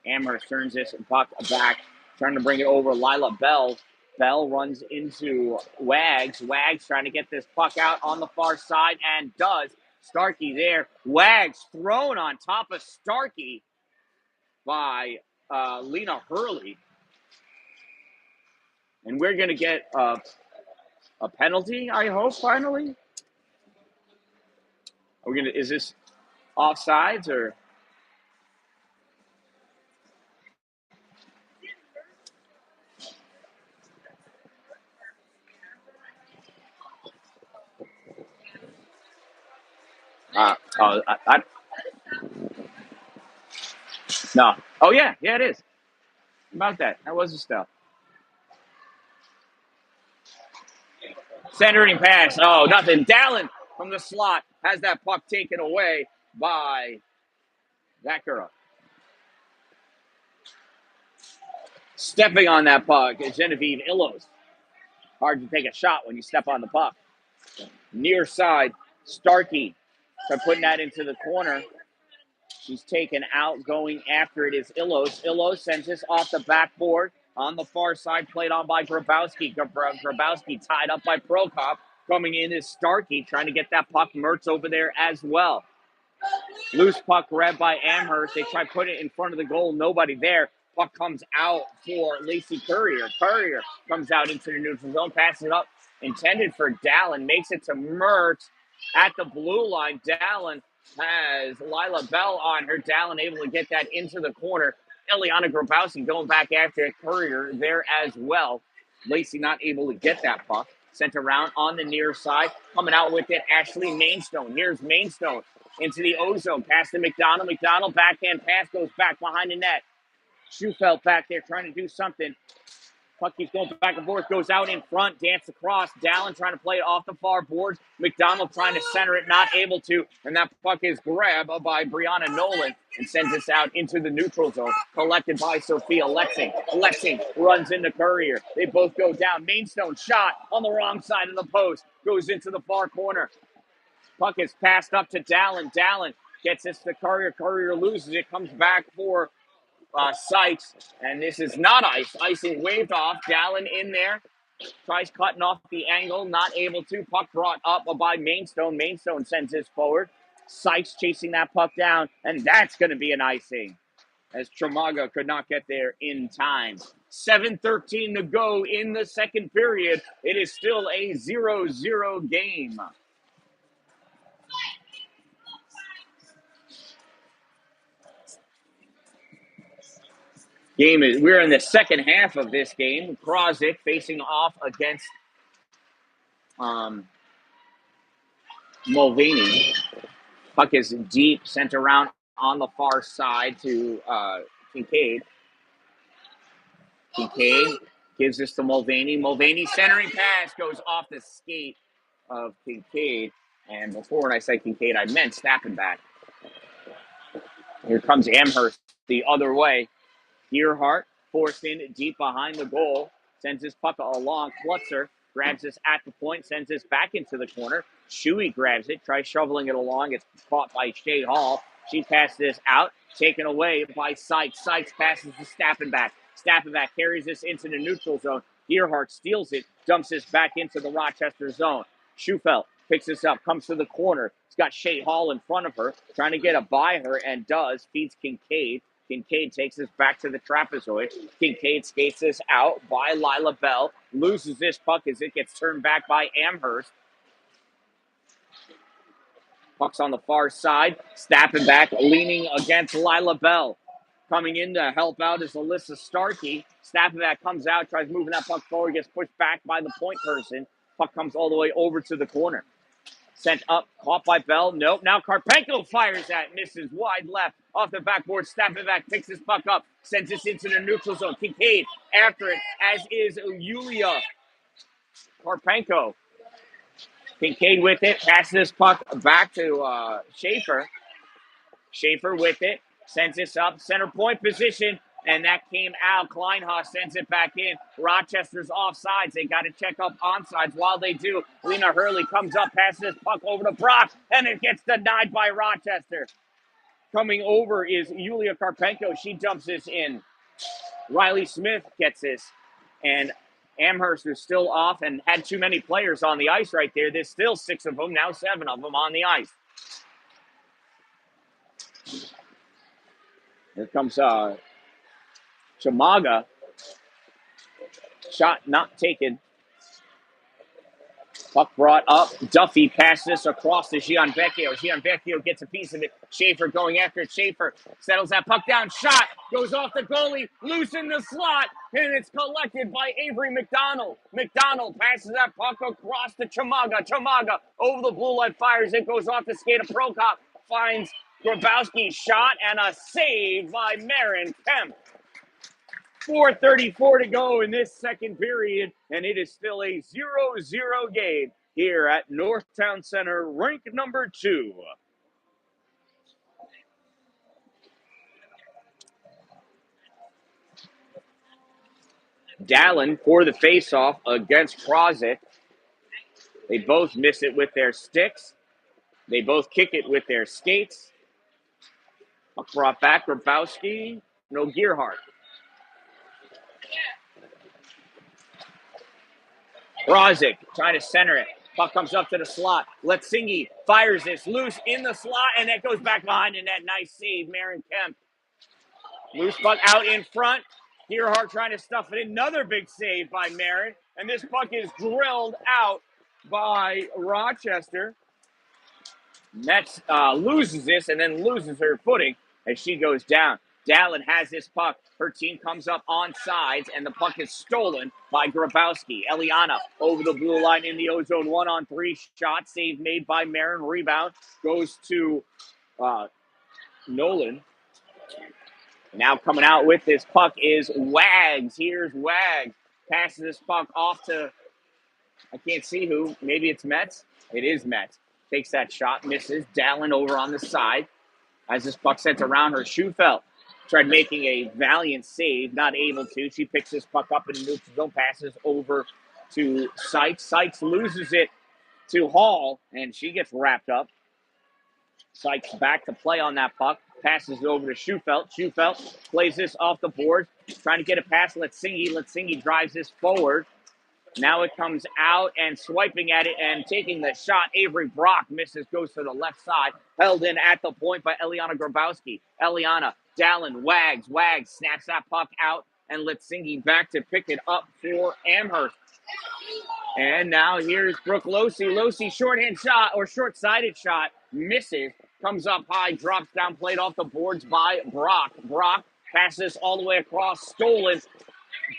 Amherst turns this puck back, trying to bring it over. Lila Bell. Bell runs into Wags. Wags trying to get this puck out on the far side and does. Starkey there. Wags thrown on top of Starkey by Lena Hurley. And we're going to get a penalty, I hope, finally. Is this offsides or? Uh, oh, no. Oh, yeah. Yeah, it is. About that. That was a stuff. Centering pass. Oh, nothing. Dalin from the slot has that puck taken away by that girl. Stepping on that puck is Genevieve Illos. Hard to take a shot when you step on the puck. Near side, Starkey. So putting that into the corner. She's taken out. Going after it is Illos. Illos sends this off the backboard. On the far side, played on by Grabowski. Grabowski tied up by Prokop. Coming in is Starkey, trying to get that puck. Mertz over there as well. Loose puck grabbed by Amherst. They try to put it in front of the goal. Nobody there. Puck comes out for Lacey Courier. Courier comes out into the neutral zone, passes it up, intended for Dalin. Makes it to Mertz at the blue line. Dalin has Lila Bell on her. Dalin able to get that into the corner. Eliana Grabowski going back after it. Courier there as well. Lacey not able to get that puck. Sent around on the near side. Coming out with it, Ashley Mainstone. Here's Mainstone into the ozone. Pass to McDonald. McDonald backhand pass goes back behind the net. Schufelt back there trying to do something. Puck keeps going back and forth, goes out in front, dance across. Dalin trying to play it off the far boards. McDonald trying to center it, not able to. And that puck is grabbed by Brianna Nolan and sends this out into the neutral zone. Collected by Sophia Lexing. Lexing runs into Courier. They both go down. Mainstone shot on the wrong side of the post. Goes into the far corner. Puck is passed up to Dalin. Dalin gets this to Courier. Courier loses it. Comes back for Sykes. And this is not ice. Icing waved off. Dalin in there. Tries cutting off the angle. Not able to. Puck brought up by Mainstone. Mainstone sends this forward. Sykes chasing that puck down. And that's going to be an icing, as Tramaga could not get there in time. 7:13 to go in the second period. It is still a 0-0 game. We're in the second half of this game. Krozik facing off against Mulvaney. Puck is deep, sent around on the far side to Kincaid. Kincaid gives this to Mulvaney. Mulvaney centering pass goes off the skate of Kincaid. And before when I said Kincaid, I meant Stappenback. Here comes Amherst the other way. Earhart forced in deep behind the goal. Sends his puck along. Klutzer grabs this at the point. Sends this back into the corner. Shuey grabs it. Tries shoveling it along. It's caught by Shea Hall. She passes this out. Taken away by Sykes. Sykes passes to Stappenback. Stappenback carries this into the neutral zone. Earhart steals it. Dumps this back into the Rochester zone. Schufelt picks this up. Comes to the corner. He's got Shea Hall in front of her. Trying to get a by her and does. Feeds Kincaid. Kincaid takes this back to the trapezoid. Kincaid skates this out by Lila Bell. Loses this puck as it gets turned back by Amherst. Puck's on the far side. Stappenback leaning against Lila Bell. Coming in to help out is Alyssa Starkey. Stappenback comes out, tries moving that puck forward, gets pushed back by the point person. Puck comes all the way over to the corner. Sent up, caught by Bell. Nope. Now Karpenko fires at, misses wide left off the backboard. Stappenback picks this puck up, sends this into the neutral zone. Kincaid after it, as is Yulia Karpenko. Kincaid with it, passes this puck back to Schaefer. Schaefer with it, sends this up, center point position, and that came out. Kleinhaus sends it back in. Rochester's offsides. They got to check up onsides. While they do, Lena Hurley comes up, passes this puck over to Brock, and it gets denied by Rochester. Coming over is Yulia Karpenko. She dumps this in. Riley Smith gets this, and Amherst is still off and had too many players on the ice right there. There's still 6 of them, now 7 of them on the ice. Here comes Chamaga. Shot not taken. Puck brought up. Duffy passes across to Gianvecchio. Gianvecchio gets a piece of it. Schaefer going after it. Schaefer settles that puck down. Shot goes off the goalie. Loose in the slot. And it's collected by Avery McDonald. McDonald passes that puck across to Chamaga. Chamaga over the blue line fires. It goes off the skate of Prokop. Finds Grabowski's shot and a save by Marin Kemp. 4:34 to go in this second period, and it is still a 0-0 game here at Northtown Center, rank number 2. Dalin for the faceoff against Krosick. They both miss it with their sticks. They both kick it with their skates. Puck brought back, Grabowski, no Gearhart. Krosick trying to center it. Puck comes up to the slot. Letzingi fires this loose in the slot, and that goes back behind in that nice save, Marin Kemp. Loose puck out in front. Gearhart trying to stuff it in. Another big save by Marin, and this puck is drilled out by Rochester. Metz loses this and then loses her footing as she goes down. Dalin has this puck. Her team comes up on sides, and the puck is stolen by Grabowski. Eliana over the blue line in the O-zone. 1-on-3 shot. Save made by Marin. Rebound goes to Nolan. Now coming out with this puck is Wags. Here's Wags. Passes this puck off to, I can't see who. Maybe it's Metz. It is Metz. Takes that shot, misses. Dalin over on the side. As this puck sent around her, Schufelt tried making a valiant save, not able to. She picks this puck up and moves his own, passes over to Sykes. Sykes loses it to Hall, and she gets wrapped up. Sykes back to play on that puck. Passes it over to Schufelt. Schufelt plays this off the board, trying to get a pass. Letzingi. Letzingi drives this forward. Now it comes out and swiping at it and taking the shot. Avery Brock misses, goes to the left side. Held in at the point by Eliana Grabowski. Eliana, Dalin, Wags. Wags snaps that puck out and Letzingi back to pick it up for Amherst. And now here's Brooke Losey. Losey shorthand shot or short-sided shot. Misses. Comes up high, drops down, played off the boards by Brock. Brock passes all the way across, stolen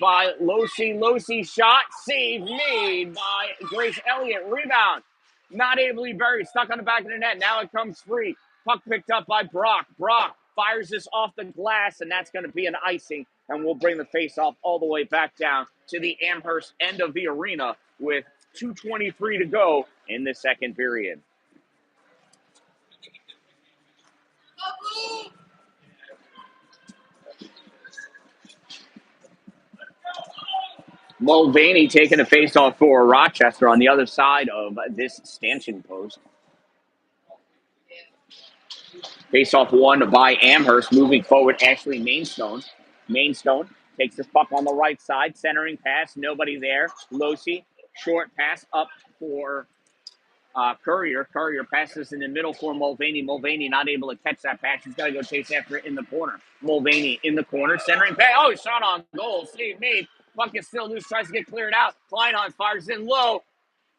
by Losey. Losey shot, save made by Grace Elliott. Rebound, not able to be buried, stuck on the back of the net. Now it comes free. Puck picked up by Brock. Brock fires this off the glass, and that's going to be an icing, and we'll bring the face-off all the way back down to the Amherst end of the arena with 2:23 to go in the second period. Mulvaney taking a face-off for Rochester on the other side of this stanchion post. Face-off won by Amherst. Moving forward, Ashley Mainstone. Mainstone takes this puck on the right side. Centering pass, nobody there. Losey, short pass up for Courier. Courier passes in the middle for Mulvaney. Mulvaney not able to catch that pass. He's got to go chase after it in the corner. Mulvaney in the corner, centering pass. Oh, shot on goal. Save made. Puck is still loose, tries to get cleared out. Kleinhahn fires in low.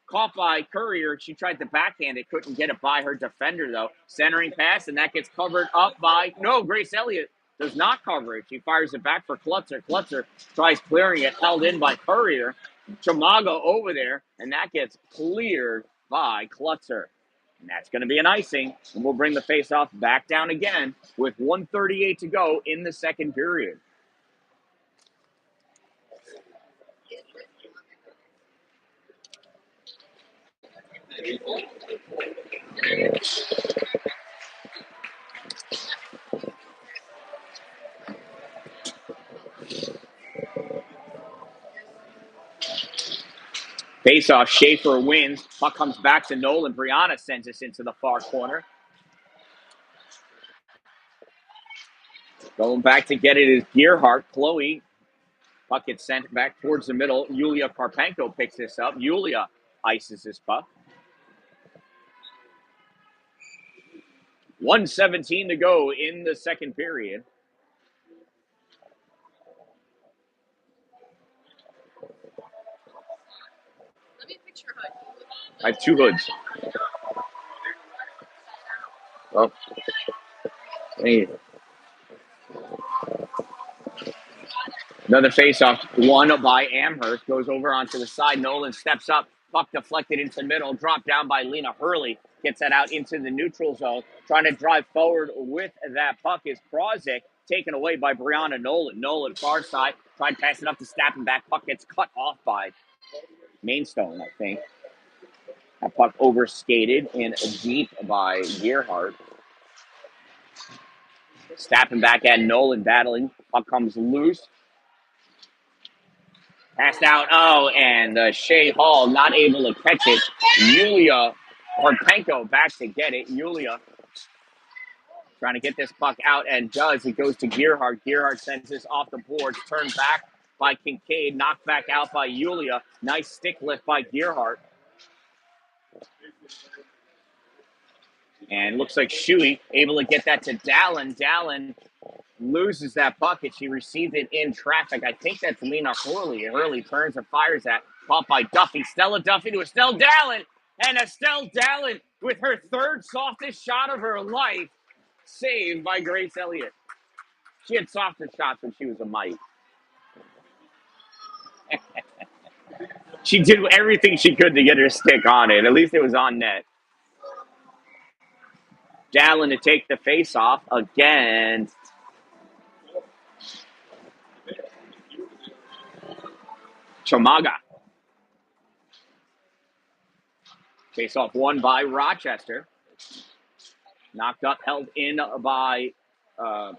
Caught by Courier. She tried to backhand it. Couldn't get it by her defender, though. Centering pass, and that gets covered up by... No, Grace Elliott does not cover it. She fires it back for Klutzer. Klutzer tries clearing it. Held in by Courier. Chamago over there, and that gets cleared by Klutzer. And that's going to be an icing, and we'll bring the face-off back down again with 1:38 to go in the second period. Face-off, Schaefer wins. Puck comes back to Nolan. Brianna sends us into the far corner. Going back to get it is Gearhart. Chloe. Puck gets sent back towards the middle. Yulia Karpenko picks this up. Yulia ices this puck. 1:17 to go in the second period. Let me picture how I have two hoods. Oh, hey. Another face-off, one by Amherst, goes over onto the side. Nolan steps up, puck deflected into the middle, dropped down by Lena Hurley. Gets that out into the neutral zone. Trying to drive forward with that puck is Prozic, taken away by Brianna Nolan. Nolan, far side, tried passing up to Stappenback. Puck gets cut off by Mainstone, I think. That puck overskated and deep by Gearhart. Stappenback at Nolan battling. Puck comes loose. Passed out. Oh, and Shea Hall not able to catch it. Yulia Horpenko back to get it. Yulia trying to get this puck out and does. It goes to Gearhart. Gearhart sends this off the boards. Turned back by Kincaid. Knocked back out by Yulia. Nice stick lift by Gearhart. And looks like Shuey able to get that to Dalin. Dalin loses that puck and she received it in traffic. I think that's Lena Hurley. Hurley turns and fires that. Caught by Duffy. Stella Duffy to Estelle Dalin. And Estelle Dalin with her third softest shot of her life. Saved by Grace Elliott. She had softer shots when she was a Mite. She did everything she could to get her stick on it. At least it was on net. Dalin to take the face-off against Chamaga. Face-off won by Rochester. Knocked up, held in by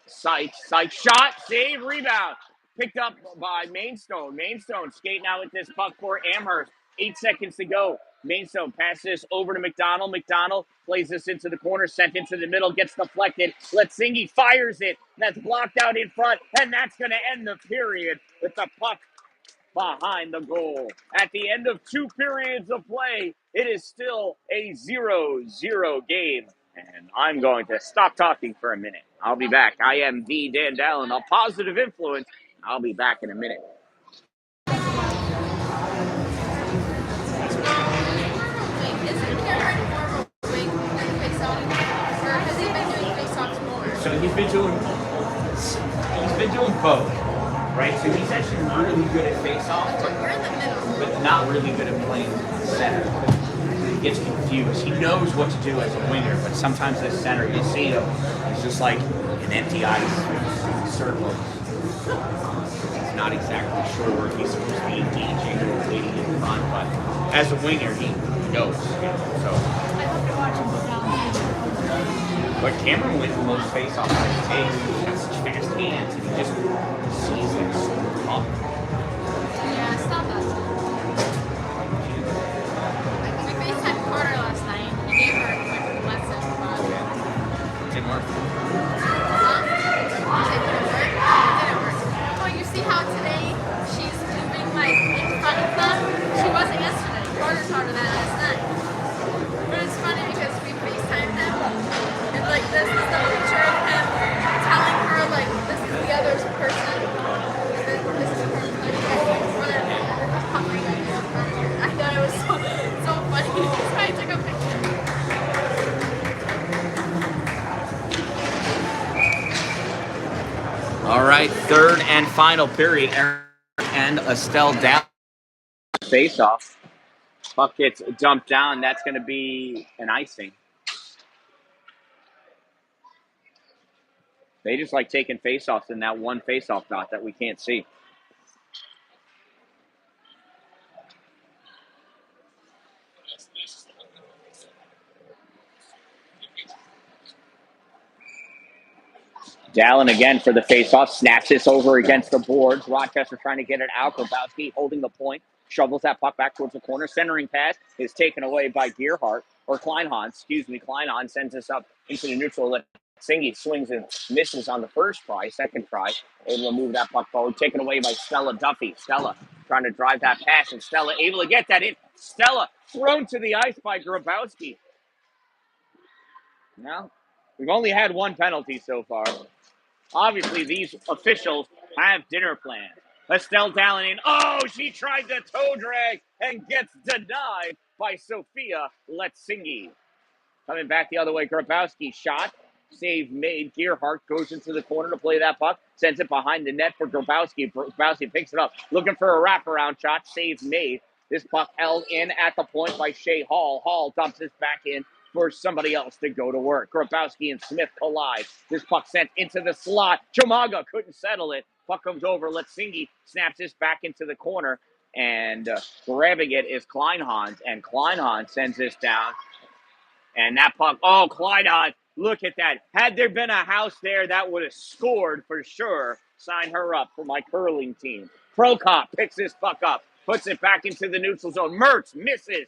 Sykes. Sykes shot, save, rebound. Picked up by Mainstone. Mainstone skating out with this puck for Amherst. 8 seconds to go. Mainstone passes this over to McDonald. McDonald plays this into the corner, sent into the middle, gets deflected. Letzingi fires it. That's blocked out in front, and that's going to end the period with the puck behind the goal. At the end of 2 periods of play, it is still a 0-0 game. And I'm going to stop talking for a minute. I'll be back. I am the Dan-Dalin, a positive influence. I'll be back in a minute. So he's been doing both, right? So he's actually really good at face-off, but not really good at playing center. He gets confused. He knows what to do as a winger, but sometimes as center, you see him, he's just like an empty ice circle. He's not exactly sure where he's supposed to be engaging or waiting in front, but as a winger, he knows. So. But Cameron wins the most face-offs that he takes. He's got such fast hands, and he just sees it so tough. Yeah, stop that. We FaceTimed Carter last night. He gave her a quick lesson. Didn't work. It didn't work. Oh, you see how today she's moving like in front of them? She wasn't yesterday. Carter taught her that last night. But it's funny because we FaceTimed him. And like this is the picture of him telling her like this is the other person. And then this is her whatever. I thought it was so funny. So I took a picture. All right, third and final period. Aaron and Estelle down. Face-off. Puck gets dumped down. That's going to be an icing. They just like taking face-offs in that one face-off dot that we can't see. Dalin again for the face-off. Snaps this over against the boards. Rochester trying to get it out. Grabowski holding the point. Shovels that puck back towards the corner. Centering pass is taken away by Gearhart. Or Kleinhahn, excuse me. Kleinhahn sends this up into the neutral. Singy swings and misses on the first try. Second try, able to move that puck forward. Taken away by Stella Duffy. Stella trying to drive that pass, and Stella able to get that in. Stella thrown to the ice by Grabowski. Now, we've only had one penalty so far. Obviously, these officials have dinner plans. Estelle Dalin in. Oh, she tried the toe drag and gets denied by Sophia Letsingi. Coming back the other way, Grabowski shot. Save made. Gearhart goes into the corner to play that puck. Sends it behind the net for Grabowski. Grabowski picks it up. Looking for a wraparound shot. Save made. This puck held in at the point by Shea Hall. Hall dumps this back in for somebody else to go to work. Grabowski and Smith collide. This puck sent into the slot. Chamaga couldn't settle it. Puck comes over. Letsingi snaps this back into the corner. And grabbing it is Kleinhans. And Kleinhans sends this down. And that puck, oh, Kleinhans, look at that. Had there been a house there, that would have scored for sure. Sign her up for my curling team. Prokop picks this puck up, puts it back into the neutral zone. Mertz misses.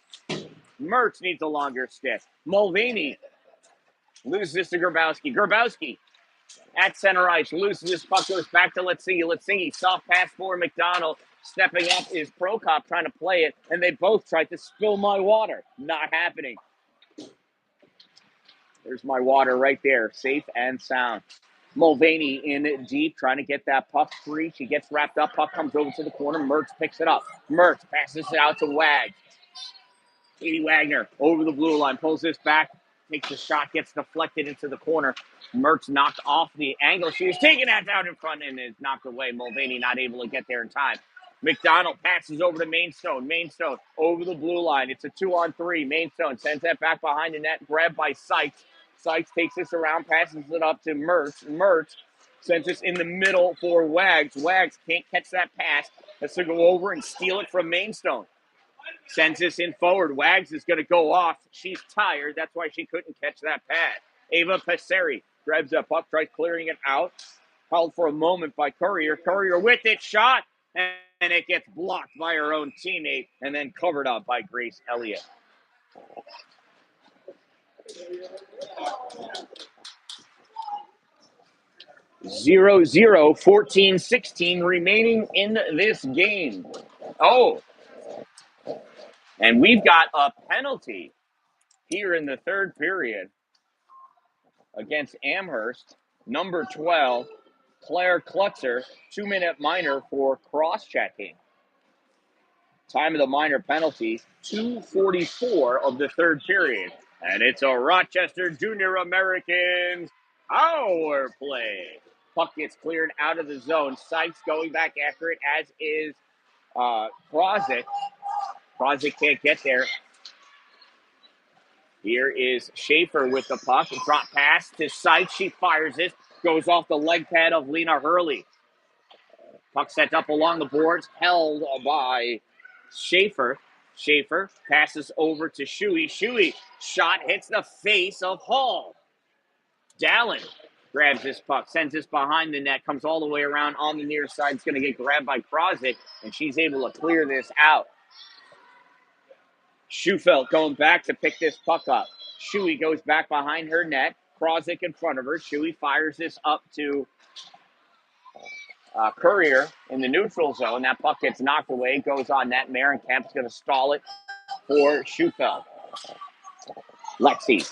Mertz needs a longer stick. Mulvaney loses this to Grabowski. Grabowski at center ice loses this puck, goes back to Letsingi. Letsingi, soft pass for McDonald. Stepping up is Prokop trying to play it, and they both tried to spill my water. Not happening. There's my water right there, safe and sound. Mulvaney in deep, trying to get that puck free. She gets wrapped up. Puck comes over to the corner. Mertz picks it up. Mertz passes it out to Wag. Katie Wagner over the blue line, pulls this back, takes a shot, gets deflected into the corner. Mertz knocked off the angle. She was taking that down in front and is knocked away. Mulvaney not able to get there in time. McDonald passes over to Mainstone. Mainstone over the blue line. It's a 2-on-3. Mainstone sends that back behind the net, grabbed by Sykes. Sykes takes this around, passes it up to Mertz. Mertz sends this in the middle for Wags. Wags can't catch that pass. Has to go over and steal it from Mainstone. Sends this in forward. Wags is going to go off. She's tired. That's why she couldn't catch that pass. Ava Passeri grabs that puck, tries clearing it out. Held for a moment by Courier. Courier with it, shot, and it gets blocked by her own teammate and then covered up by Grace Elliott. Zero, 14-16 remaining in this game. Oh, and we've got a penalty here in the third period against Amherst. Number 12, Claire Klutzer, 2-minute minor for cross-checking. Time of the minor penalty, 2:44 of the third period. And it's a Rochester Junior Americans power play. Puck gets cleared out of the zone. Sykes going back after it, as is Krozik. Krozik can't get there. Here is Schaefer with the puck. Drop pass to Sykes. She fires it. Goes off the leg pad of Lena Hurley. Puck set up along the boards. Held by Schaefer. Schaefer passes over to Shuey. Shuey shot hits the face of Hall. Dalin grabs this puck, sends this behind the net, comes all the way around on the near side. It's going to get grabbed by Krozik, and she's able to clear this out. Schufelt going back to pick this puck up. Shuey goes back behind her net. Krozik in front of her. Shuey fires this up to Courier in the neutral zone. That puck gets knocked away, goes on net. Marenkamp's going to stall it for Schufelt. Lexi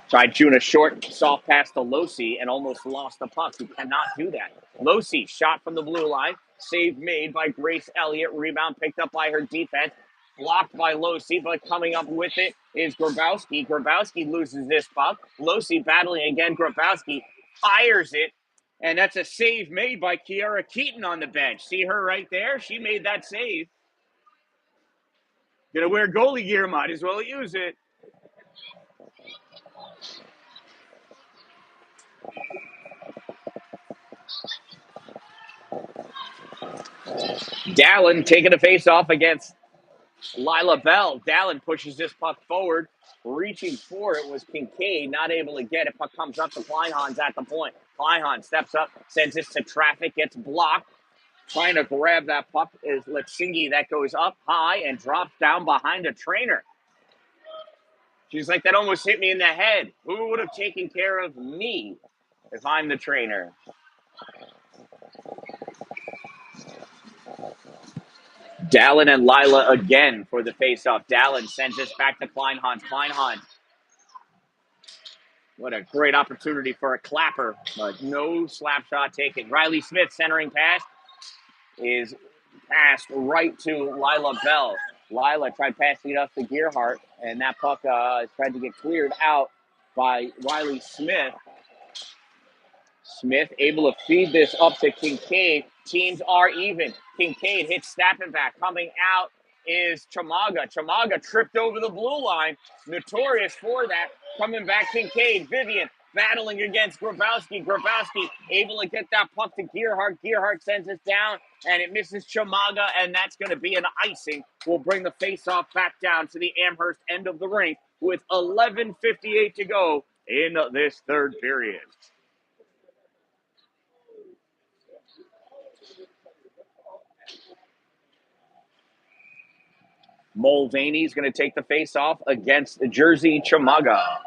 tried shooting a short, soft pass to Losi and almost lost the puck. You cannot do that. Losi shot from the blue line. Save made by Grace Elliott. Rebound picked up by her defense. Blocked by Losi, but coming up with it is Grabowski. Grabowski loses this puck. Losi battling again. Grabowski fires it. And that's a save made by Kiara Keaton on the bench. See her right there? She made that save. Gonna wear goalie gear, might as well use it. Dalin taking a face-off against Lila Bell. Dalin pushes this puck forward. Reaching for it was Kincaid, not able to get it. Puck comes up to Kleinhans at the point. Kleinhans steps up, sends this to traffic, gets blocked. Trying to grab that puck is Letsingi. That goes up high and drops down behind a trainer. She's like, that almost hit me in the head. Who would have taken care of me if I'm the trainer? Dalin and Lila again for the faceoff. Dalin sends this back to Kleinhans. Kleinhans. What a great opportunity for a clapper, but no slap shot taken. Riley Smith centering pass is passed right to Lila Bell. Lila tried passing it up to Gearhart, and that puck tried to get cleared out by Riley Smith. Smith able to feed this up to Kincaid. Teams are even. Kincaid hits snapping back. Coming out is Chamaga. Chamaga tripped over the blue line. Notorious for that. Coming back, Kincaid. Vivian battling against Grabowski. Grabowski able to get that puck to Gearhart. Gearhart sends it down, and it misses Chamaga, and that's going to be an icing. We'll bring the faceoff back down to the Amherst end of the rink with 11:58 to go in this third period. Mulvaney's going to take the face-off against Jersey Chamaga.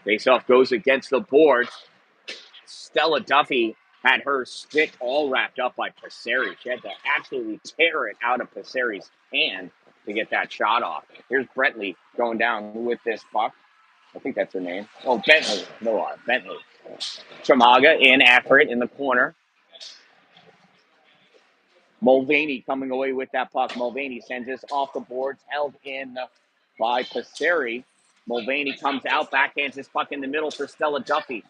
Face-off goes against the boards. Stella Duffy had her stick all wrapped up by Passeri. She had to absolutely tear it out of Passeri's hand to get that shot off. Here's Brentley going down with this puck. I think that's her name. Oh, Bentley. No, Bentley. Chamaga in after it in the corner. Mulvaney coming away with that puck. Mulvaney sends this off the boards, held in by Passeri. Mulvaney comes out, backhands this puck in the middle for Stella Duffy.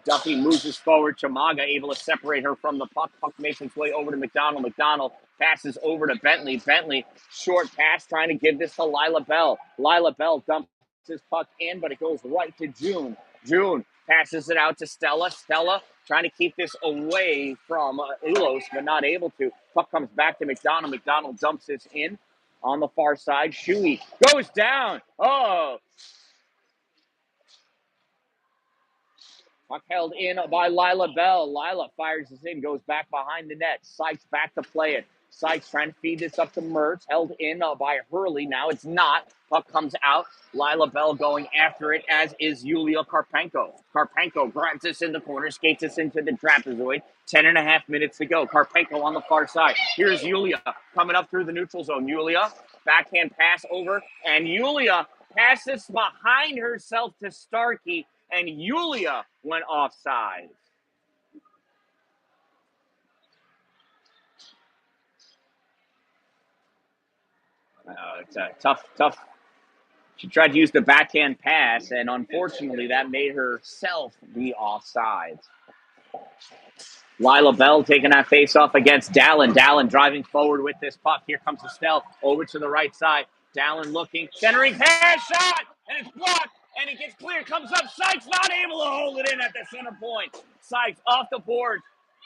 Duffy moves this forward. Chamaga able to separate her from the puck. Puck makes its way over to McDonald. McDonald passes over to Bentley. Bentley, short pass, trying to give this to Lila Bell. Lila Bell dumps his puck in, but it goes right to June. June passes it out to Stella. Stella trying to keep this away from Ulos, but not able to. Puck comes back to McDonald. McDonald dumps this in on the far side. Shuey goes down. Oh. Puck held in by Lila Bell. Lila fires this in, goes back behind the net. Sykes back to play it. Sykes trying to feed this up to Mertz. Held in by Hurley. Now it's not. Puck comes out. Lila Bell going after it, as is Yulia Karpenko. Karpenko grabs this in the corner, skates this into the trapezoid. 10.5 minutes to go. Karpenko on the far side. Here's Yulia coming up through the neutral zone. Yulia, backhand pass over, and Yulia passes behind herself to Starkey, and Yulia went offside. It's a tough. She tried to use the backhand pass, and unfortunately, that made herself be offside. Lila Bell taking that face off against Dalin. Dalin driving forward with this puck. Here comes Estelle over to the right side. Dalin looking, centering pass, shot, and it's blocked, and it gets clear. Comes up, Sykes not able to hold it in at the center point. Sykes off the board.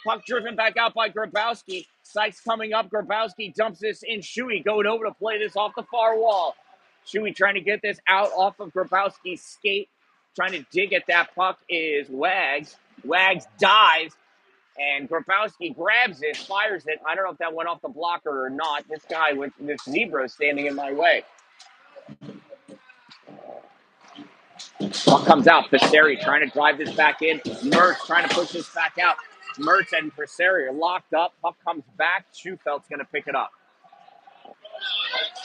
Puck driven back out by Grabowski. Sykes coming up. Grabowski dumps this in. Shuey going over to play this off the far wall. Shuey trying to get this out off of Grabowski's skate. Trying to dig at that puck is Wags. Wags dives, and Grabowski grabs it, fires it. I don't know if that went off the blocker or not. This guy with this zebra is standing in my way. Puck comes out. Passeri trying to drive this back in. Mertz trying to push this back out. Mertz and Passeri are locked up. Puck comes back. Schufeld's going to pick it up.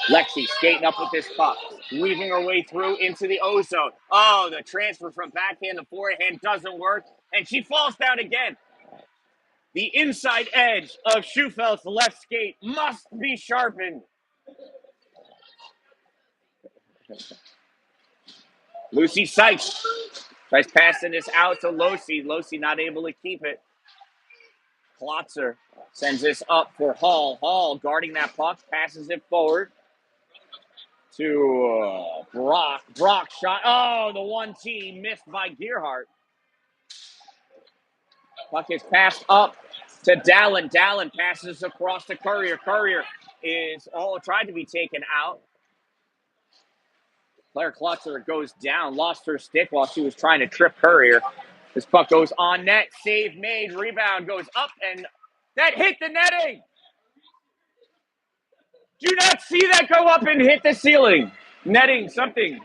Lexi skating up with this puck, weaving her way through into the O-zone. Oh, the transfer from backhand to forehand doesn't work, and she falls down again. The inside edge of Schufeld's left skate must be sharpened. Lucy Sykes tries passing this out to Losi. Losi not able to keep it. Klotzer sends this up for Hall. Hall guarding that puck, passes it forward to Brock. Brock shot. Oh, the 1-T missed by Gearhart. Puck is passed up to Dalin. Dalin passes across to Courier. Courier is tried to be taken out. Claire Klotzer goes down, lost her stick while she was trying to trip Courier. This puck goes on net, save made, rebound goes up, and that hit the netting. Do you not see that go up and hit the ceiling? Netting, something.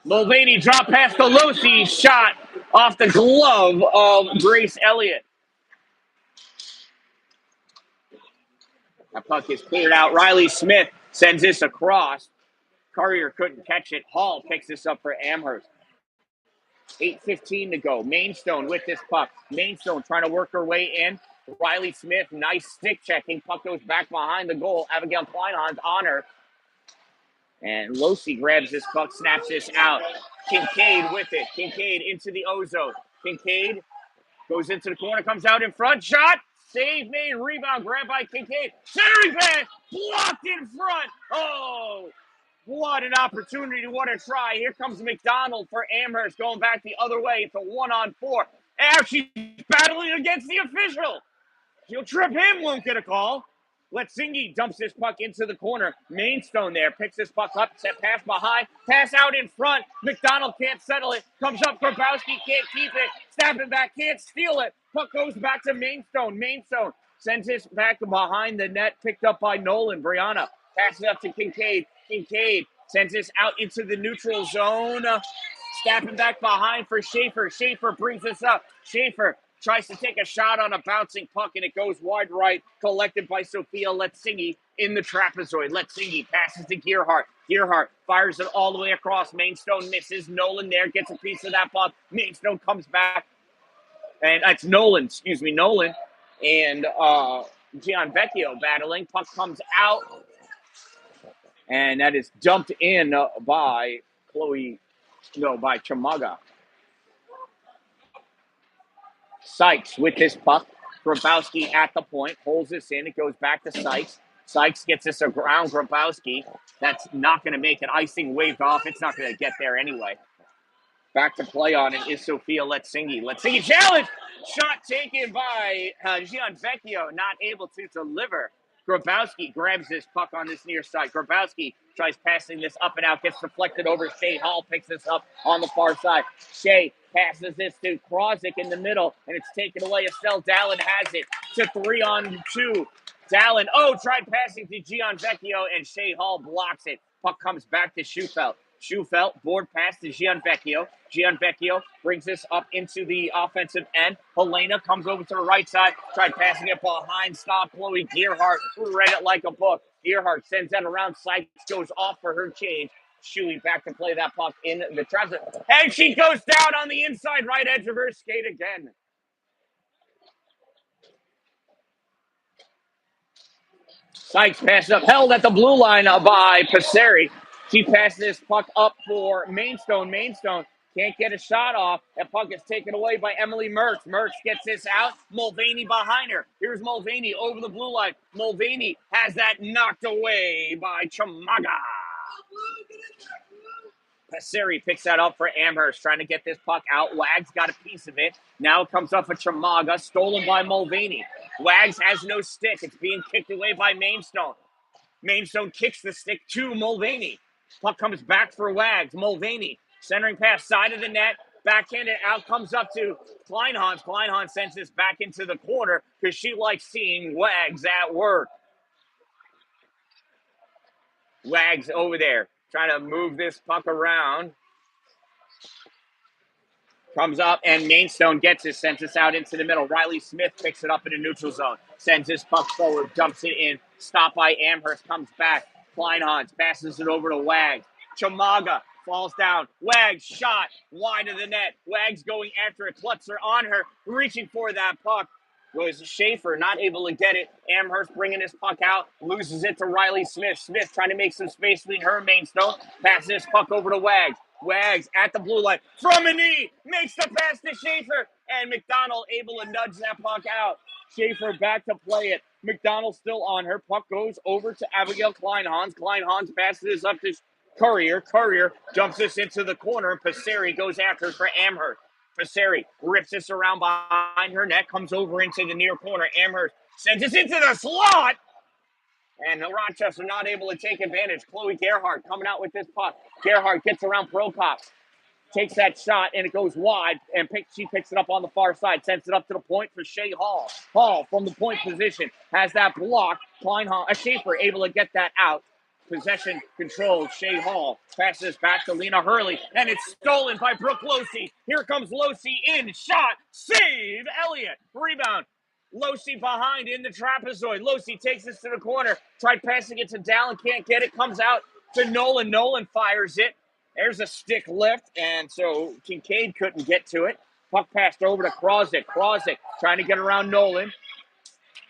Mulvaney drop past the Losi, shot off the glove of Grace Elliott. That puck is cleared out. Riley Smith sends this across. Courier couldn't catch it. Hall picks this up for Amherst. 8:15 to go. Mainstone with this puck. Mainstone trying to work her way in. Riley Smith, nice stick checking. Puck goes back behind the goal. Abigail Kleinhans on her. And Losi grabs this puck, snaps this out. Kincaid with it. Kincaid into the O-zone. Kincaid goes into the corner, comes out in front. Shot. Save made. Rebound grabbed by Kincaid. Centering pass. Blocked in front. Oh, what an opportunity. What a try. Here comes McDonald for Amherst going back the other way. It's a 1-on-4. And she's battling against the official. She'll trip him, won't get a call. Letzingi dumps this puck into the corner. Mainstone there picks this puck up, set pass behind, pass out in front. McDonald can't settle it. Comes up, Grabowski can't keep it. Snapping back, can't steal it. Puck goes back to Mainstone. Mainstone sends this back behind the net, picked up by Nolan. Brianna passes up to Kincaid. Kincaid sends this out into the neutral zone. Snapping back behind for Schaefer. Schaefer brings this up. Schaefer tries to take a shot on a bouncing puck, and it goes wide right, collected by Sophia Letzingi in the trapezoid. Letzingi passes to Gearhart. Gearhart fires it all the way across. Mainstone misses. Nolan there gets a piece of that puck. Mainstone comes back, and that's Nolan, Nolan and Gianvecchio battling. Puck comes out, and that is dumped in by Chamaga. Sykes with his puck. Grabowski at the point. Holds this in. It goes back to Sykes. Sykes gets this around Grabowski. That's not going to make it. Icing waved off. It's not going to get there anyway. Back to play on it is Sophia Letzingi. Letzingi challenge! Shot taken by Gianvecchio. Not able to deliver. Grabowski grabs this puck on this near side. Grabowski tries passing this up and out. Gets deflected over. Shea Hall picks this up on the far side. Shea passes this to Krozik in the middle, and it's taken away. Estelle Dallin has it to 3-on-2. Dallin, tried passing to Gianvecchio, and Shea Hall blocks it. Puck comes back to Schufelt. Schufelt, board pass to Gianvecchio. Gianvecchio brings this up into the offensive end. Helena comes over to the right side, tried passing it behind, stop. Chloe Gearhart read it like a book. Gearhart sends that around. Sykes goes off for her change. Shuey back to play that puck in the trap. And she goes down on the inside right edge of her skate again. Sykes passes up, held at the blue line by Passeri. She passes this puck up for Mainstone. Mainstone can't get a shot off. That puck is taken away by Emily Mertz. Mertz gets this out. Mulvaney behind her. Here's Mulvaney over the blue line. Mulvaney has that knocked away by Chamaga. Passeri picks that up for Amherst, trying to get this puck out. Wags got a piece of it. Now it comes up for Chamaga, stolen by Mulvaney. Wags has no stick. It's being kicked away by Mainstone. Mainstone kicks the stick to Mulvaney. Puck comes back for Wags. Mulvaney, centering pass, side of the net. Backhanded out, comes up to Kleinhans. Kleinhans sends this back into the corner because she likes seeing Wags at work. Wags over there, trying to move this puck around. Comes up, and Mainstone gets it, sends this out into the middle. Riley Smith picks it up in a neutral zone. Sends this puck forward, dumps it in. Stopped by Amherst, comes back. Kleinhans passes it over to Wags. Chamaga falls down. Wags shot wide of the net. Wags going after it. Klutzer on her, reaching for that puck. Was Schaefer not able to get it. Amherst bringing his puck out, loses it to Riley Smith. Smith trying to make some space between her and Mainstone. Passes this puck over to Wags. Wags at the blue line from a knee, makes the pass to Schaefer, and McDonald able to nudge that puck out. Schaefer back to play it. McDonald still on her. Puck goes over to Abigail Kleinhans. Kleinhans passes this up to Courier. Courier jumps this into the corner, and Passeri goes after for Amherst. Passeri rips this around behind her net, comes over into the near corner. Amherst sends this into the slot. And Rochester not able to take advantage. Chloe Gerhardt coming out with this puck. Gerhardt gets around Prokop, takes that shot, and it goes wide. And she picks it up on the far side, sends it up to the point for Shea Hall. Hall from the point position has that block. Schaefer able to get that out. Possession control. Shea Hall passes back to Lena Hurley, and it's stolen by Brooke Losi. Here comes Losi in. Shot. Save. Elliott. Rebound. Losi behind in the trapezoid. Losi takes this to the corner. Tried passing it to Dallin. Can't get it. Comes out to Nolan. Nolan fires it. There's a stick lift, and so Kincaid couldn't get to it. Puck passed over to Krozik. Krozik trying to get around Nolan.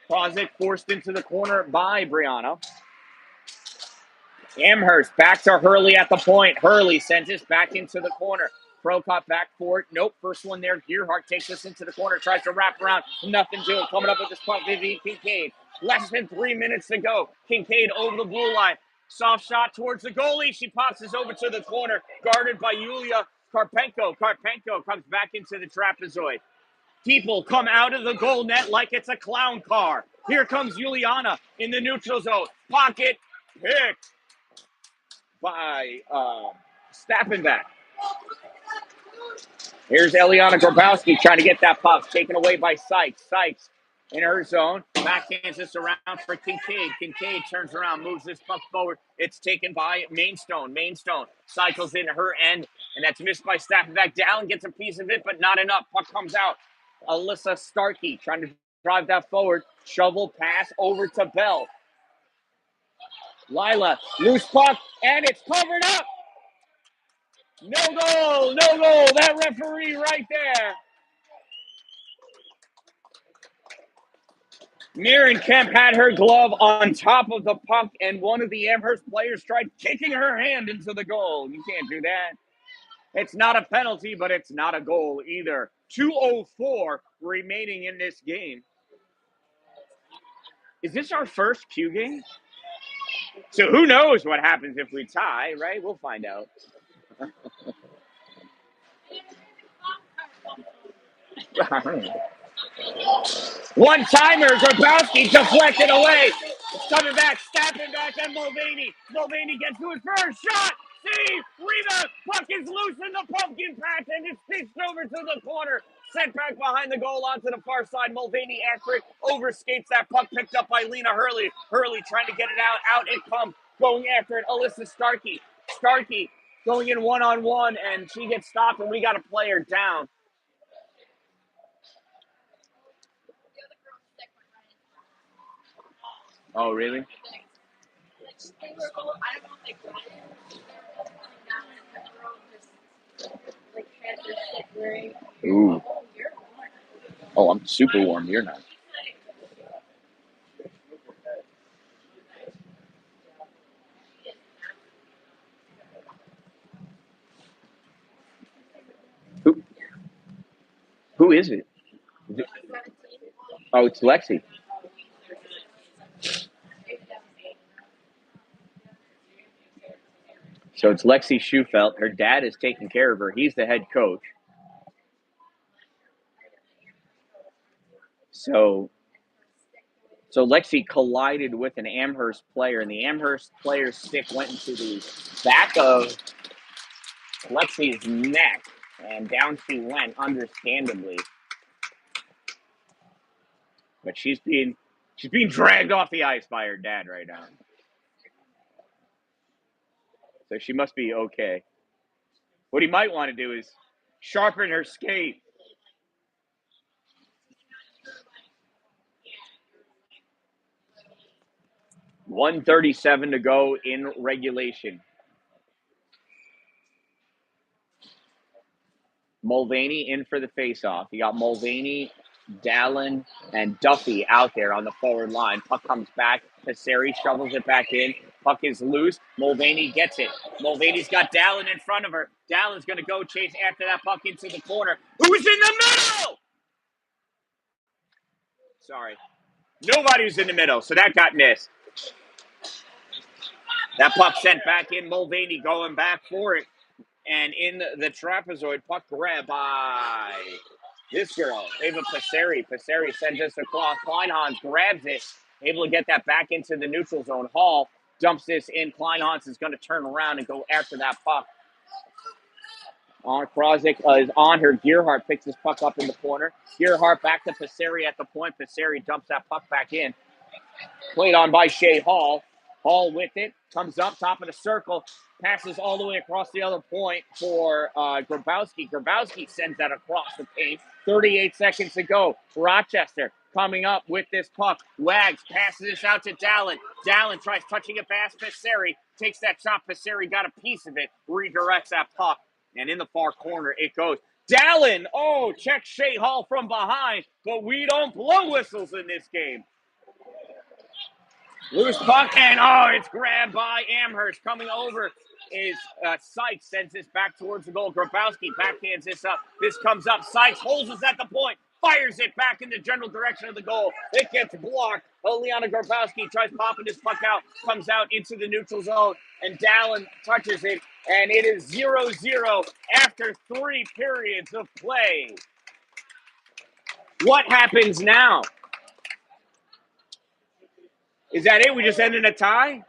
Krozik forced into the corner by Brianna. Amherst back to Hurley at the point. Hurley sends this back into the corner. Prokop back for it. Nope, first one there. Gearhart takes this into the corner, tries to wrap around. Nothing to it. Coming up with this puck, Vivian Kincaid. Less than 3 minutes to go. Kincaid over the blue line. Soft shot towards the goalie. She pops this over to the corner, guarded by Yulia Karpenko. Karpenko comes back into the trapezoid. People come out of the goal net like it's a clown car. Here comes Juliana in the neutral zone. Pocket picked by Stappenbeck. Here's Eliana Grabowski trying to get that puck, taken away by Sykes. Sykes in her zone, backhands this around for Kincaid. Kincaid turns around, moves this puck forward. It's taken by Mainstone. Mainstone cycles in her end, and that's missed by Stappenbeck. Down gets a piece of it, but not enough. Puck comes out. Alyssa Starkey trying to drive that forward. Shovel pass over to Bell. Lila, loose puck, and it's covered up. No goal, no goal. That referee right there. Mirren Kemp had her glove on top of the puck, and one of the Amherst players tried kicking her hand into the goal. You can't do that. It's not a penalty, but it's not a goal either. 2:04 remaining in this game. Is this our first Q game? So who knows what happens if we tie, right? We'll find out. One-timer, Grabowski deflected away. It's coming back, snapping back on Mulvaney. Mulvaney gets to his first shot. See, rebound, puck is loose in the pumpkin patch, and it's pitched over to the corner. Sent back behind the goal onto the far side. Mulvaney after it overskates that puck, picked up by Lena Hurley. Hurley trying to get it out. Out it comes, going after it. Alyssa Starkey. Starkey going in one-on-one, and she gets stopped, and we got a player down. Oh, really? Ooh. Oh, I'm super warm. You're not. Who is it? Oh, it's Lexi. So it's Lexi Schufelt. Her dad is taking care of her. He's the head coach. So Lexi collided with an Amherst player, and the Amherst player's stick went into the back of Lexi's neck, and down she went, understandably. But she's being dragged off the ice by her dad right now. So she must be okay. What he might want to do is sharpen her skate. .137 to go in regulation. Mulvaney in for the faceoff. You got Mulvaney, Dallin, and Duffy out there on the forward line. Puck comes back. Passeri shovels it back in. Puck is loose. Mulvaney gets it. Mulvaney's got Dallin in front of her. Dallin's going to go chase after that puck into the corner. Who's in the middle? Sorry. Nobody was in the middle, so that got missed. That puck sent back in. Mulvaney going back for it. And in the trapezoid, puck grab by this girl, Ava Passeri. Passeri sends this across. Kleinhans grabs it, able to get that back into the neutral zone. Hall dumps this in. Kleinhans is going to turn around and go after that puck. Krozik is on her. Gearhart picks this puck up in the corner. Gearhart back to Passeri at the point. Passeri dumps that puck back in. Played on by Shea Hall. Hall with it, comes up top of the circle, passes all the way across the other point for Grabowski. Grabowski sends that across the paint. 38 seconds to go. Rochester coming up with this puck. Wags passes this out to Dallin. Dallin tries touching it past Passeri. takes that shot. Passeri got a piece of it, redirects that puck, and in the far corner it goes. Dalin, check Shea Hall from behind, but we don't blow whistles in this game. Loose puck, and it's grabbed by Amherst. Coming over is Sykes, sends this back towards the goal. Grabowski backhands this up. This comes up. Sykes holds us at the point, fires it back in the general direction of the goal. It gets blocked. Liana Grabowski tries popping his puck out, comes out into the neutral zone, and Dalin touches it, and it is 0-0 after 3 periods of play. What happens now? Is that it? We just end in a tie?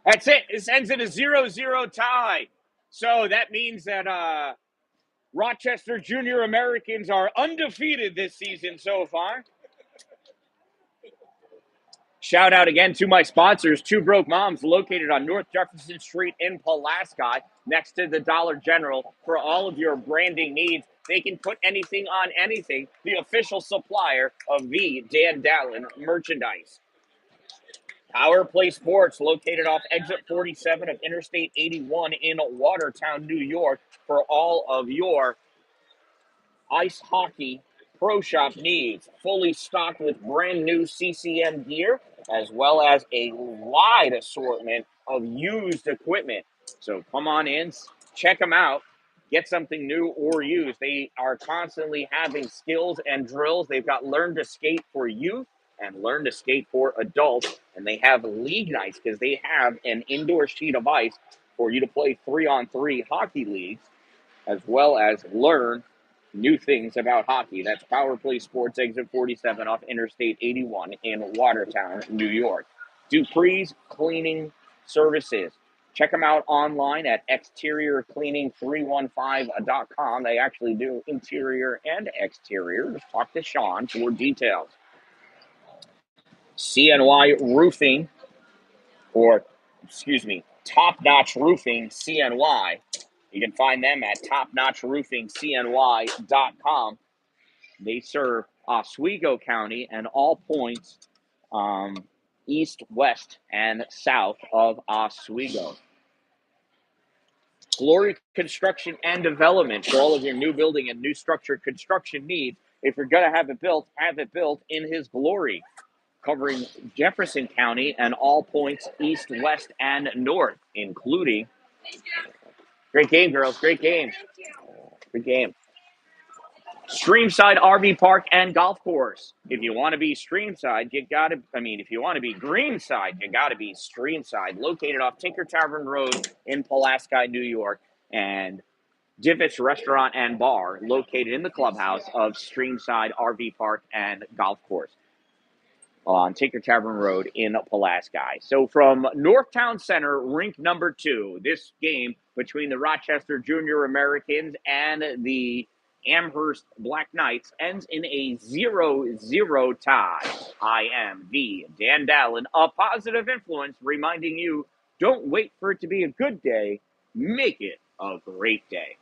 That's it. This ends in a 0-0 tie. So that means that Rochester Junior Americans are undefeated this season so far. Shout out again to my sponsors, Two Broke Moms, located on North Jefferson Street in Pulaski, next to the Dollar General. For all of your branding needs, they can put anything on anything, the official supplier of the Dan-Dalin merchandise. Power Play Sports, located off exit 47 of Interstate 81 in Watertown, New York, for all of your ice hockey pro shop needs. Fully stocked with brand new CCM gear, as well as a wide assortment of used equipment. So come on in, check them out, get something new or used. They are constantly having skills and drills. They've got Learn to Skate for youth and Learn to Skate for adults. And they have league nights because they have an indoor sheet of ice for you to play 3-on-3 hockey leagues, as well as learn new things about hockey. That's Power Play Sports, exit 47 off Interstate 81 in Watertown, New York. Dupree's Cleaning Services. Check them out online at exteriorcleaning315.com. They actually do interior and exterior. Just talk to Sean for details. CNY Roofing, Top Notch Roofing CNY. You can find them at topnotchroofingcny.com. They serve Oswego County and all points east, west, and south of Oswego. Glory Construction and Development for all of your new building and new structure construction needs. If you're going to have it built in his glory. Covering Jefferson County and all points east, west, and north, including... Great game, girls. Great game. Good game. Streamside RV Park and Golf Course. If you want to be Streamside, if you want to be Greenside, you got to be Streamside. Located off Tinker Tavern Road in Pulaski, New York, and Divots Restaurant and Bar, located in the clubhouse of Streamside RV Park and Golf Course on Tinker Tavern Road in Pulaski. So from Northtown Center, rink number 2, this game between the Rochester Junior Americans and the Amherst Black Knights ends in a 0-0 tie. I am the Dan-Dalin, a positive influence, reminding you, don't wait for it to be a good day, make it a great day.